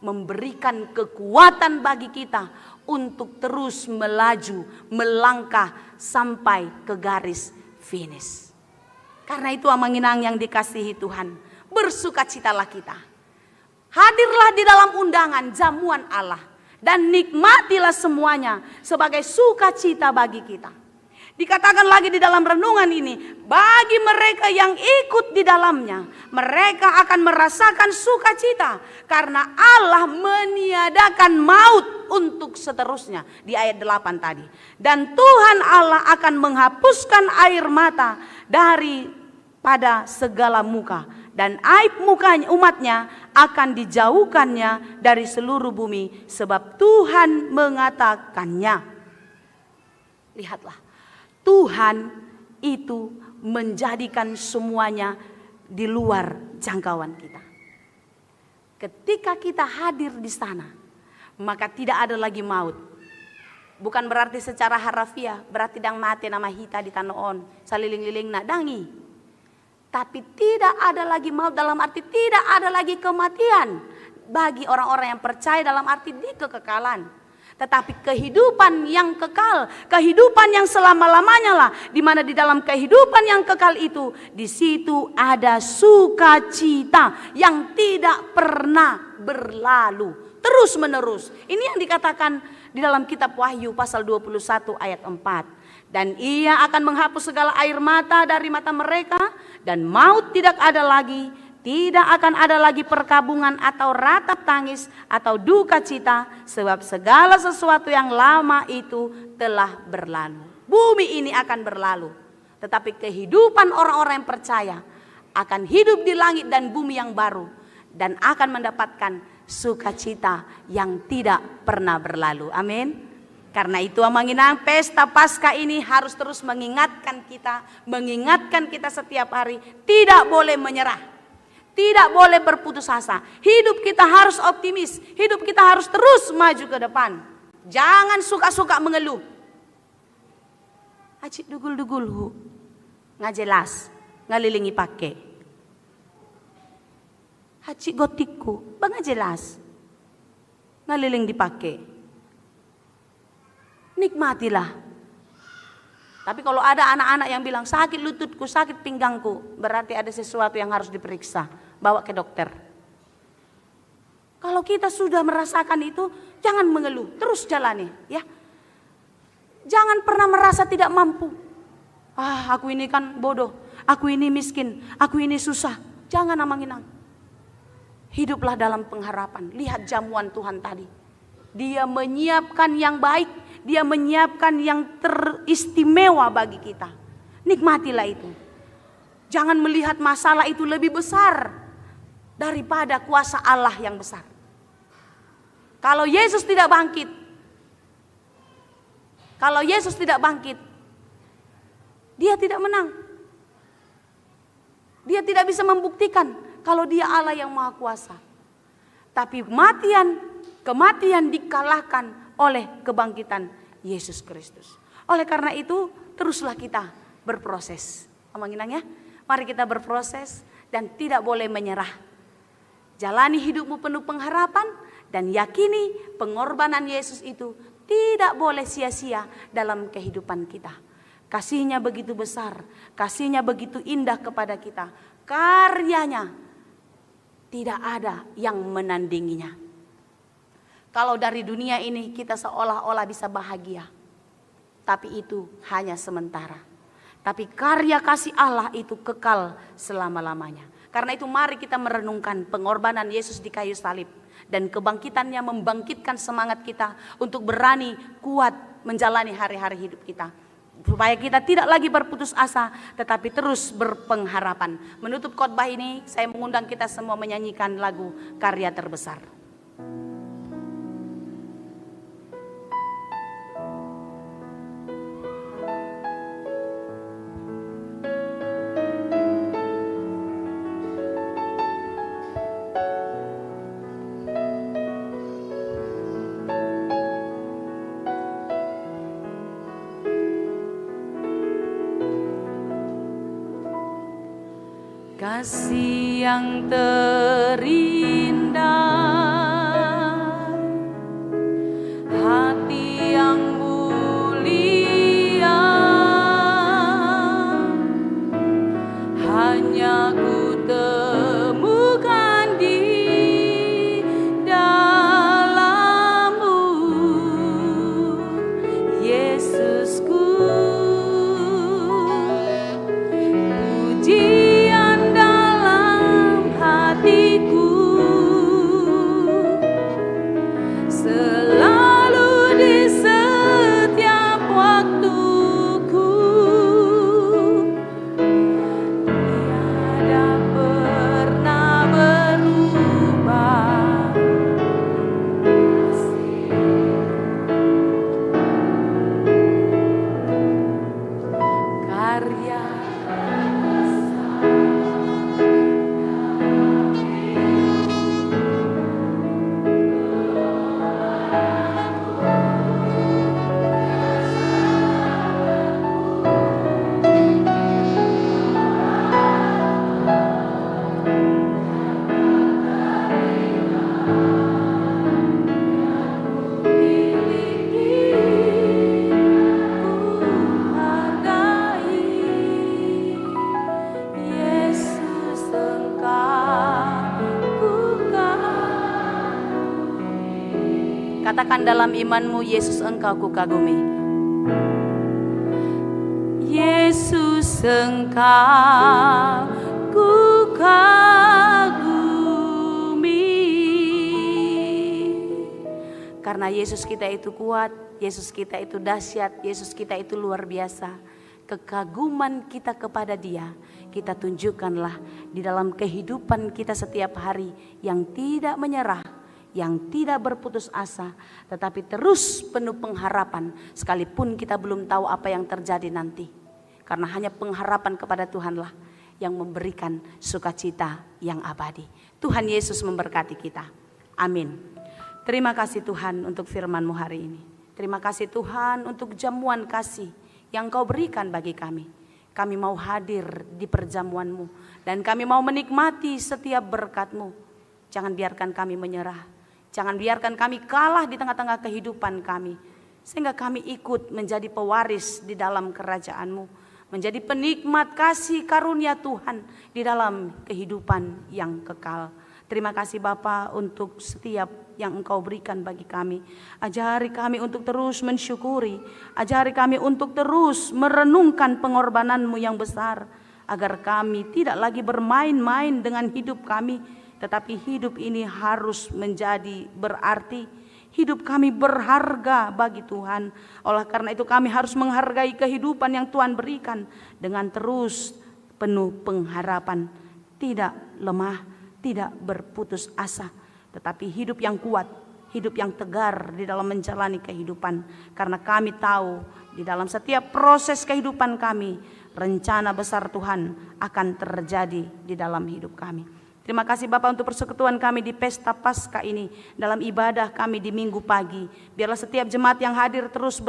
memberikan kekuatan bagi kita untuk terus melaju, melangkah sampai ke garis finish. Karena itu Amang Inang yang dikasihi Tuhan, bersukacitalah kita. Hadirlah di dalam undangan jamuan Allah dan nikmatilah semuanya sebagai sukacita bagi kita. Dikatakan lagi di dalam renungan ini, bagi mereka yang ikut di dalamnya, mereka akan merasakan sukacita karena Allah meniadakan maut untuk seterusnya. Di ayat 8 tadi. Dan Tuhan Allah akan menghapuskan air mata daripada segala muka. Dan aib mukanya umatnya akan dijauhkannya dari seluruh bumi. Sebab Tuhan mengatakannya. Lihatlah. Tuhan itu menjadikan semuanya di luar jangkauan kita. Ketika kita hadir di sana, maka tidak ada lagi maut. Bukan berarti secara harafiah, berarti dang mati nama hita di tanoon, saliling-liling na dangi. Tapi tidak ada lagi maut dalam arti tidak ada lagi kematian bagi orang-orang yang percaya dalam arti di kekekalan. Tetapi kehidupan yang kekal, kehidupan yang selama-lamanya lah, di mana di dalam kehidupan yang kekal itu, di situ ada sukacita yang tidak pernah berlalu, terus menerus. Ini yang dikatakan di dalam kitab Wahyu pasal 21 ayat 4. Dan ia akan menghapus segala air mata dari mata mereka, dan maut tidak ada lagi. Tidak akan ada lagi perkabungan atau ratap tangis atau duka cita, sebab segala sesuatu yang lama itu telah berlalu. Bumi ini akan berlalu, tetapi kehidupan orang-orang yang percaya akan hidup di langit dan bumi yang baru dan akan mendapatkan sukacita yang tidak pernah berlalu. Amin. Karena itu Amang Inang, pesta Paskah ini harus terus mengingatkan kita setiap hari, tidak boleh menyerah. Tidak boleh berputus asa. Hidup kita harus optimis. Hidup kita harus terus maju ke depan. Jangan suka-suka mengeluh. Acik dugul-dugul hu. Nggak jelas. Ngalilingi pakai. Acik gotikku. Bang nggak jelas. Ngaliling dipakai. nikmatilah. Tapi kalau ada anak-anak yang bilang sakit lututku, sakit pinggangku, berarti ada sesuatu yang harus diperiksa, bawa ke dokter. Kalau kita sudah merasakan itu, jangan mengeluh, terus jalani ya. Jangan pernah merasa tidak mampu. Aku ini kan bodoh, aku ini miskin, aku ini susah. Jangan amang-inang. Hiduplah dalam pengharapan. Lihat jamuan Tuhan tadi. Dia menyiapkan yang baik, dia menyiapkan yang teristimewa bagi kita. Nikmatilah itu. Jangan melihat masalah itu lebih besar daripada kuasa Allah yang besar. Kalau Yesus tidak bangkit, dia tidak menang. Dia tidak bisa membuktikan kalau dia Allah yang maha kuasa. Tapi kematian dikalahkan oleh kebangkitan Yesus Kristus. Oleh karena itu, teruslah kita berproses. Amanginang ya. Mari kita berproses dan tidak boleh menyerah. Jalani hidupmu penuh pengharapan dan yakini pengorbanan Yesus itu tidak boleh sia-sia dalam kehidupan kita. Kasihnya begitu besar, kasihnya begitu indah kepada kita. Karyanya tidak ada yang menandinginya. Kalau dari dunia ini kita seolah-olah bisa bahagia, tapi itu hanya sementara. Tapi karya kasih Allah itu kekal selama-lamanya. Karena itu mari kita merenungkan pengorbanan Yesus di kayu salib. Dan kebangkitannya membangkitkan semangat kita untuk berani kuat menjalani hari-hari hidup kita. Supaya kita tidak lagi berputus asa, tetapi terus berpengharapan. Menutup khotbah ini, saya mengundang kita semua menyanyikan lagu Karya Terbesar. Kasih yang terindah, hati yang mulia, hanya ku temukan di dalam-Mu, Yesusku. Pujian dalam hatiku selalu di setiap waktuku, tiada pernah berubah. Karya katakan dalam imanmu, Yesus Engkau kukagumi. Yesus Engkau kukagumi. Karena Yesus kita itu kuat, Yesus kita itu dahsyat, Yesus kita itu luar biasa. Kekaguman kita kepada Dia, kita tunjukkanlah di dalam kehidupan kita setiap hari yang tidak menyerah, yang tidak berputus asa, tetapi terus penuh pengharapan sekalipun kita belum tahu apa yang terjadi nanti. Karena hanya pengharapan kepada Tuhanlah yang memberikan sukacita yang abadi. Tuhan Yesus memberkati kita. Amin. Terima kasih Tuhan untuk firman-Mu hari ini. Terima kasih Tuhan untuk jamuan kasih yang Kau berikan bagi kami. Kami mau hadir di perjamuan-Mu dan kami mau menikmati setiap berkat-Mu. Jangan biarkan kami menyerah. Jangan biarkan kami kalah di tengah-tengah kehidupan kami. sehingga kami ikut menjadi pewaris di dalam kerajaan-Mu, menjadi penikmat kasih karunia Tuhan di dalam kehidupan yang kekal. Terima kasih Bapa untuk setiap yang Engkau berikan bagi kami. Ajari kami untuk terus mensyukuri, ajari kami untuk terus merenungkan pengorbanan-Mu yang besar, agar kami tidak lagi bermain-main dengan hidup kami, tetapi hidup ini harus menjadi berarti. Hidup kami berharga bagi Tuhan. Oleh karena itu kami harus menghargai kehidupan yang Tuhan berikan dengan terus penuh pengharapan, tidak lemah, tidak berputus asa, tetapi hidup yang kuat, hidup yang tegar di dalam menjalani kehidupan. Karena kami tahu di dalam setiap proses kehidupan kami, rencana besar Tuhan akan terjadi di dalam hidup kami. Terima kasih Bapak untuk persekutuan kami di pesta Paskah ini, dalam ibadah kami di minggu pagi. Biarlah setiap jemaat yang hadir terus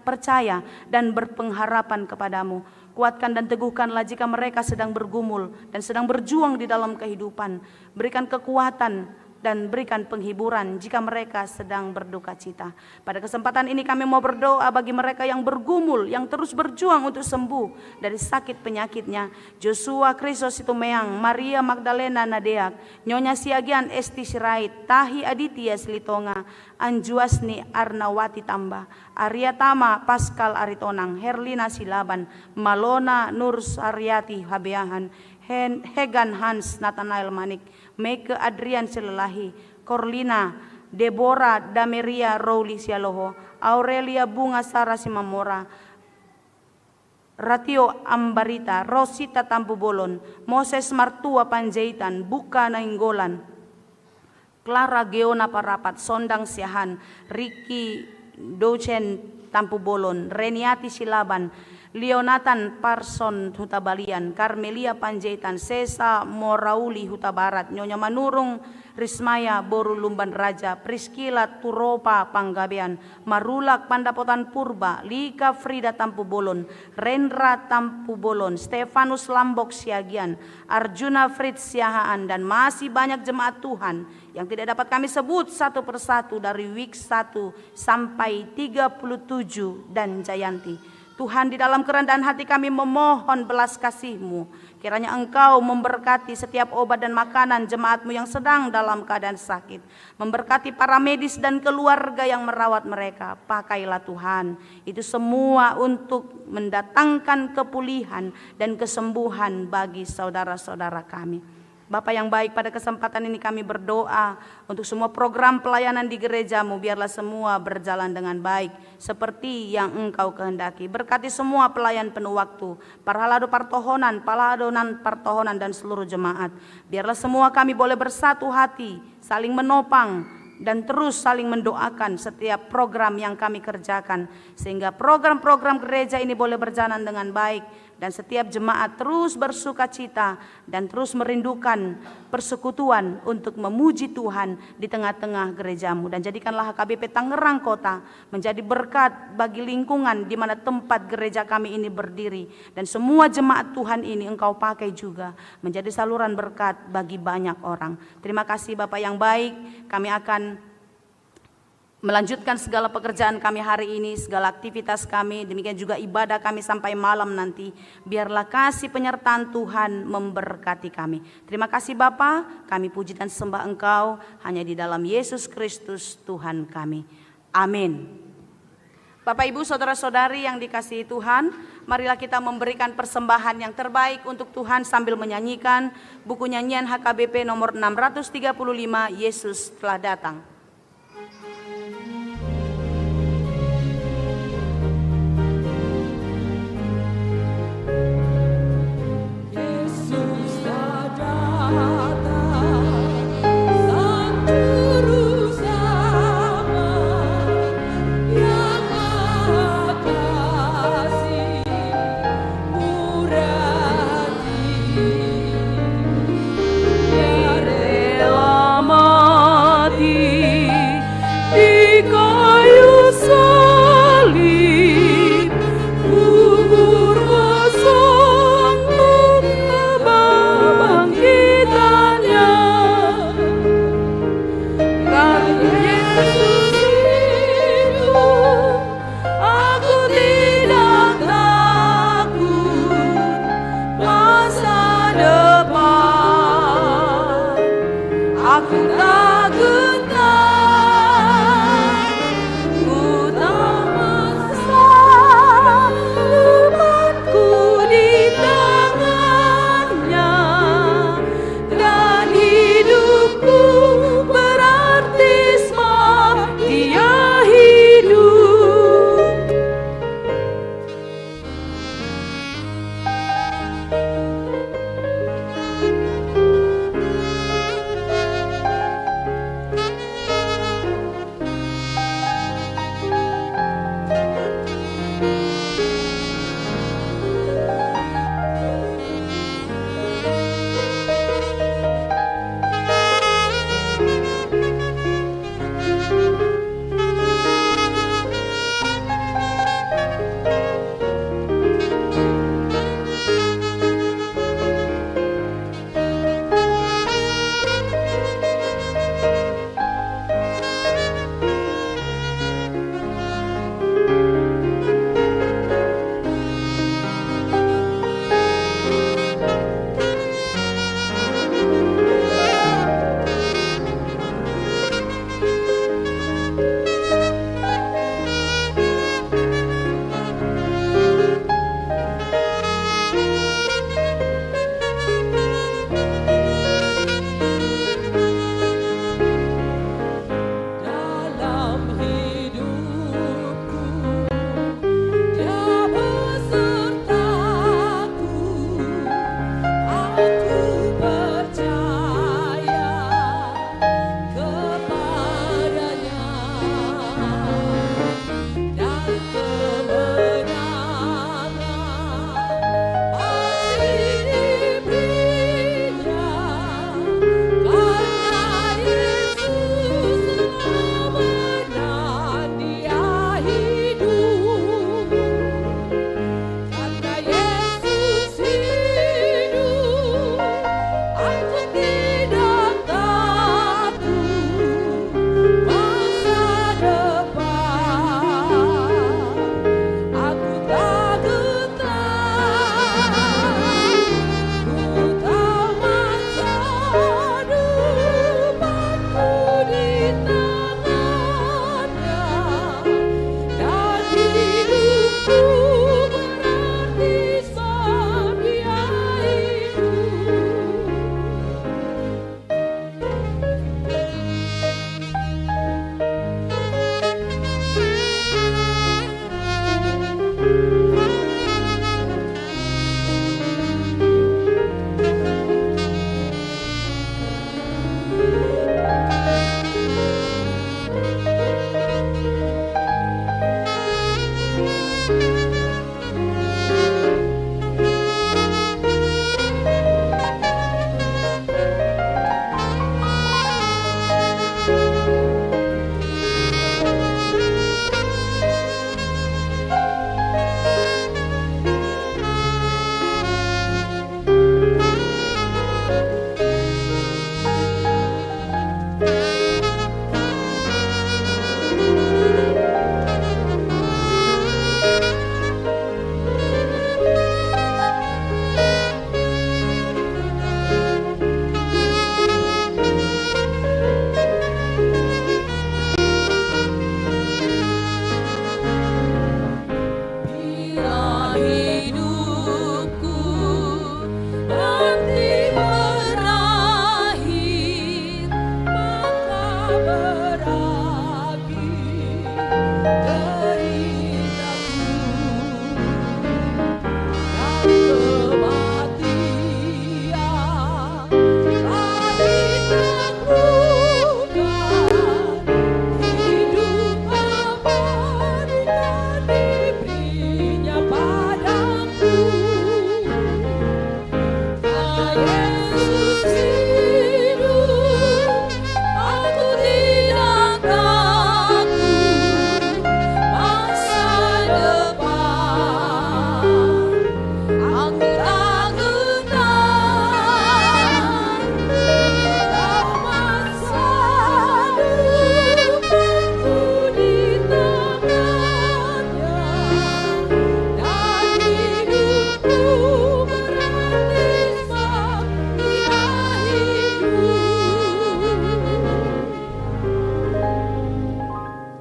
percaya dan berpengharapan kepadamu. Kuatkan dan teguhkanlah jika mereka sedang bergumul dan sedang berjuang di dalam kehidupan. Berikan kekuatan dan berikan penghiburan jika mereka sedang berduka cita. Pada kesempatan ini kami mau berdoa bagi mereka yang bergumul, yang terus berjuang untuk sembuh dari sakit penyakitnya. Joshua Krisos Situmeang, Maria Magdalena Nadeak, Nyonya Siagian Esti Sirait, Tahi Aditya Silitonga, Anjuasni Arnawati Tamba, Arya Tama Pascal Aritonang, Herlina Silaban, Malona Nur Saryati Habeahan, Hegan Hans Nathanael Manik, Meike Adrian Selelahi, Corlina, Deborah Dameria Rowli Sialoho, Aurelia Bunga Sara Simamora, Ratio Ambarita, Rosita Tampu Bolon, Moses Martua Panjaitan, Buka Nainggolan, Clara Geona Parapat, Sondang Siahan, Ricky Docen Tampu Bolon, Reniati Silaban, Leonatan Parson Huta Balian, Carmelia Panjaitan, Sesa Morauli Huta Barat, Nyonya Manurung Rismaya Boru Lumban Raja, Priskila Turopa Panggabean, Marulak Pandapotan Purba, Lika Frida Tampu Bolon, Rendra Tampu Bolon, Stefanus Lambok Siagian, Arjuna Fritz Siahaan, dan masih banyak jemaat Tuhan yang tidak dapat kami sebut satu persatu dari week 1 sampai 37 dan Jayanti. Tuhan, di dalam kerendahan hati kami memohon belas kasih-Mu. Kiranya Engkau memberkati setiap obat dan makanan jemaat-Mu yang sedang dalam keadaan sakit. Memberkati para medis dan keluarga yang merawat mereka. Pakailah Tuhan. Itu semua untuk mendatangkan kepulihan dan kesembuhan bagi saudara-saudara kami. Bapa yang baik, pada kesempatan ini kami berdoa untuk semua program pelayanan di gereja-Mu. Biarlah semua berjalan dengan baik seperti yang Engkau kehendaki. Berkati semua pelayan penuh waktu, Parhalado Partohonan, Paladonan Partohonan, dan seluruh jemaat. Biarlah semua kami boleh bersatu hati, saling menopang dan terus saling mendoakan setiap program yang kami kerjakan, sehingga program-program gereja ini boleh berjalan dengan baik. Dan setiap jemaat terus bersuka cita dan terus merindukan persekutuan untuk memuji Tuhan di tengah-tengah gereja-Mu. Dan jadikanlah HKBP Tangerang Kota menjadi berkat bagi lingkungan di mana tempat gereja kami ini berdiri. Dan semua jemaat Tuhan ini Engkau pakai juga menjadi saluran berkat bagi banyak orang. Terima kasih Bapak yang baik. Kami akan melanjutkan segala pekerjaan kami hari ini, segala aktivitas kami, demikian juga ibadah kami sampai malam nanti. Biarlah kasih penyertaan Tuhan memberkati kami. Terima kasih Bapa, kami puji dan sembah Engkau hanya di dalam Yesus Kristus Tuhan kami. Amin. Bapak Ibu saudara-saudari yang dikasihi Tuhan, marilah kita memberikan persembahan yang terbaik untuk Tuhan sambil menyanyikan buku nyanyian HKBP nomor 635, Yesus telah datang. Rela mati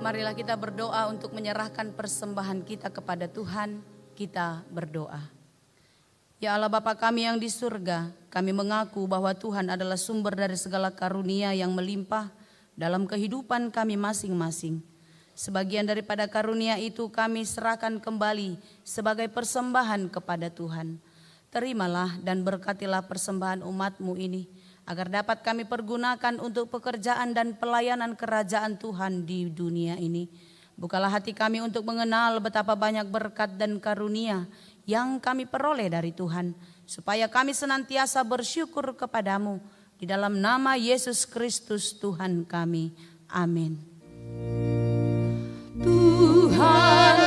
Marilah kita berdoa untuk menyerahkan persembahan kita kepada Tuhan. Kita berdoa. Ya Allah Bapa kami yang di surga, kami mengaku bahwa Tuhan adalah sumber dari segala karunia yang melimpah dalam kehidupan kami masing-masing. Sebagian daripada karunia itu kami serahkan kembali sebagai persembahan kepada Tuhan. Terimalah dan berkatilah persembahan umat-Mu ini, agar dapat kami pergunakan untuk pekerjaan dan pelayanan kerajaan Tuhan di dunia ini. Bukalah hati kami untuk mengenal betapa banyak berkat dan karunia yang kami peroleh dari Tuhan, supaya kami senantiasa bersyukur kepadamu. Di dalam nama Yesus Kristus Tuhan kami. Amin. Tuhan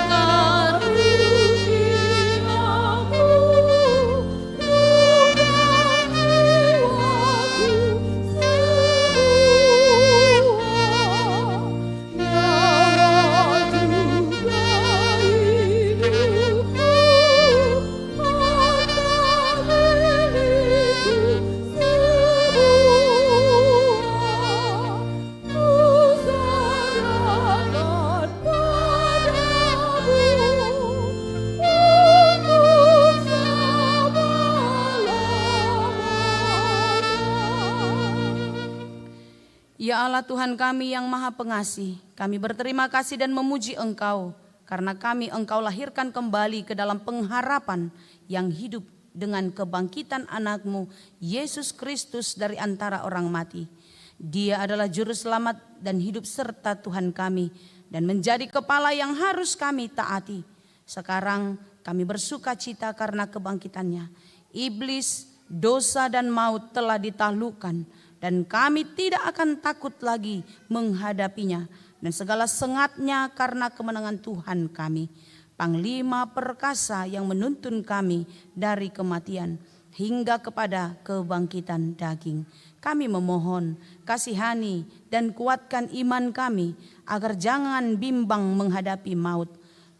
Ya Allah Tuhan kami yang Maha Pengasih, kami berterima kasih dan memuji Engkau karena kami Engkau lahirkan kembali ke dalam pengharapan yang hidup dengan kebangkitan anak-Mu Yesus Kristus dari antara orang mati. Dia adalah juru selamat dan hidup serta Tuhan kami dan menjadi kepala yang harus kami taati. Sekarang kami bersuka cita karena kebangkitannya. Iblis, dosa dan maut telah ditaklukkan dan kami tidak akan takut lagi menghadapinya dan segala sengatnya karena kemenangan Tuhan kami. Panglima perkasa yang menuntun kami dari kematian hingga kepada kebangkitan daging. Kami memohon kasihani dan kuatkan iman kami agar jangan bimbang menghadapi maut.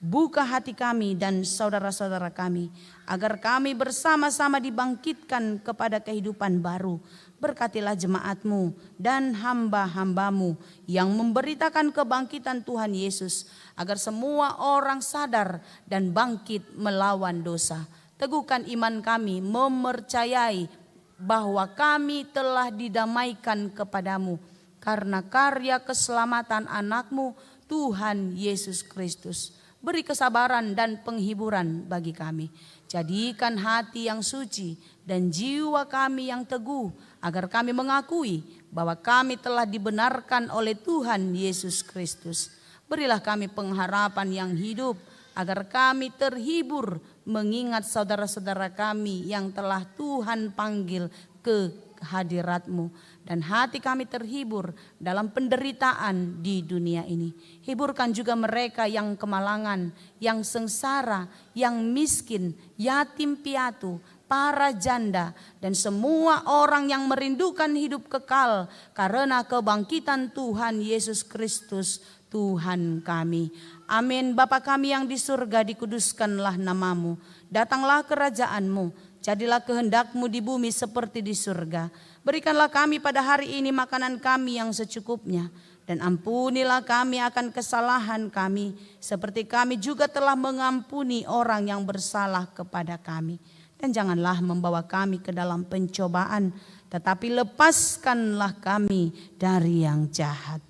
Buka hati kami dan saudara-saudara kami agar kami bersama-sama dibangkitkan kepada kehidupan baru. Berkatilah jemaat-Mu dan hamba-hamba-Mu yang memberitakan kebangkitan Tuhan Yesus agar semua orang sadar dan bangkit melawan dosa. Teguhkan iman kami mempercayai bahwa kami telah didamaikan kepadamu karena karya keselamatan anak-Mu Tuhan Yesus Kristus. beri kesabaran dan penghiburan bagi kami. Jadikan hati yang suci dan jiwa kami yang teguh, agar kami mengakui bahwa kami telah dibenarkan oleh Tuhan Yesus Kristus. Berilah kami pengharapan yang hidup, agar kami terhibur mengingat saudara-saudara kami yang telah Tuhan panggil ke hadirat-Mu. Dan hati kami terhibur dalam penderitaan di dunia ini. Hiburkan juga mereka yang kemalangan, yang sengsara, yang miskin, yatim piatu, para janda, dan semua orang yang merindukan hidup kekal karena kebangkitan Tuhan Yesus Kristus Tuhan kami. Amin. Bapa kami yang di surga, dikuduskanlah nama-Mu. Datanglah kerajaan-Mu. Jadilah kehendak-Mu di bumi seperti di surga. Berikanlah kami pada hari ini makanan kami yang secukupnya. Dan ampunilah kami akan kesalahan kami, seperti kami juga telah mengampuni orang yang bersalah kepada kami. Dan janganlah membawa kami ke dalam pencobaan, tetapi lepaskanlah kami dari yang jahat.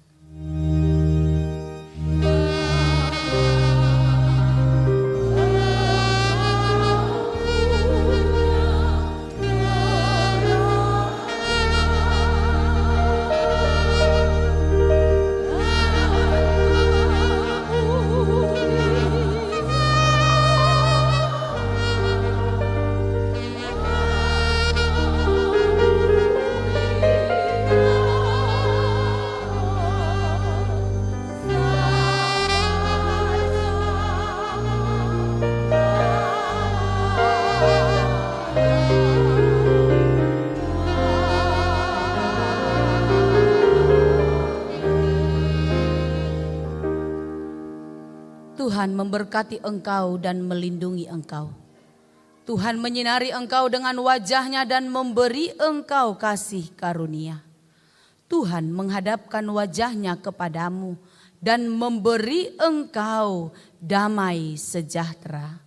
Tuhan memberkati engkau dan melindungi engkau. Tuhan menyinari engkau dengan wajah-Nya dan memberi engkau kasih karunia. Tuhan menghadapkan wajah-Nya kepadamu dan memberi engkau damai sejahtera.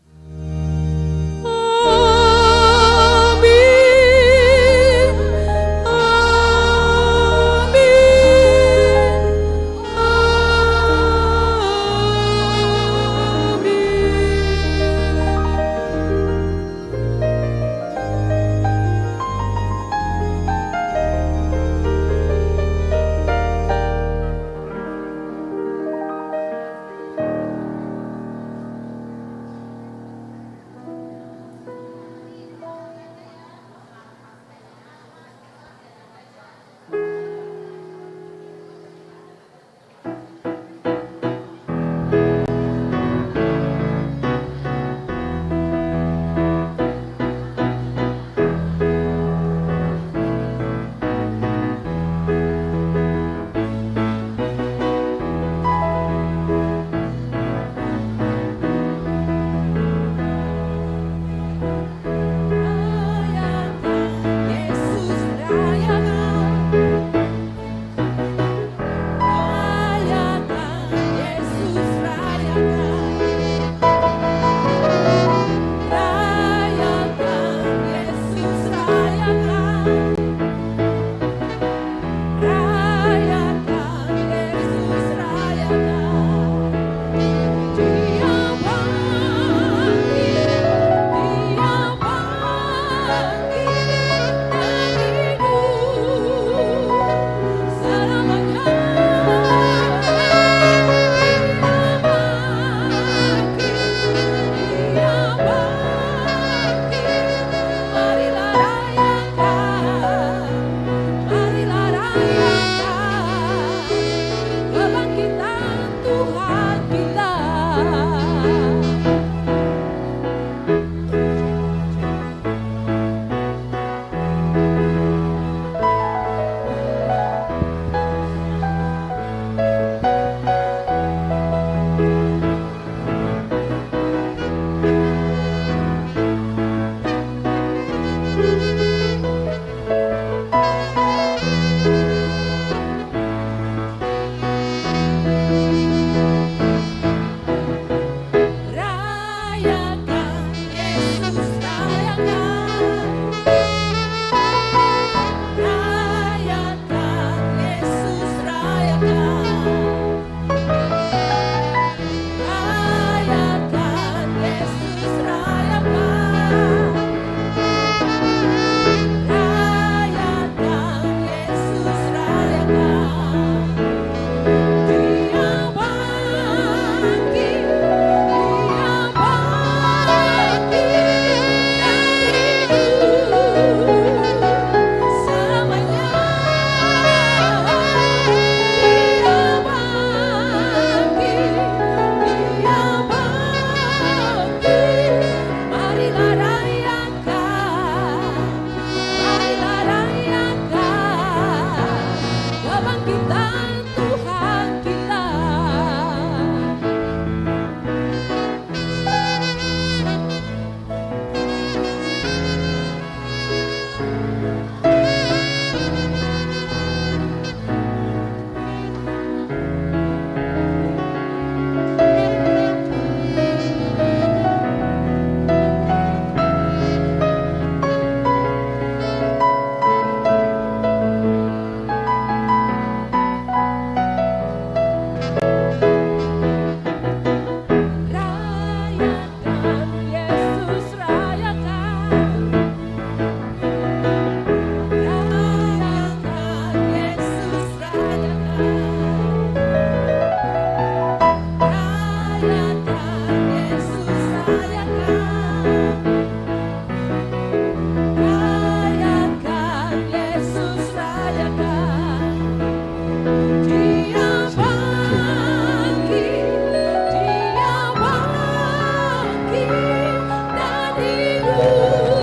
Tuhan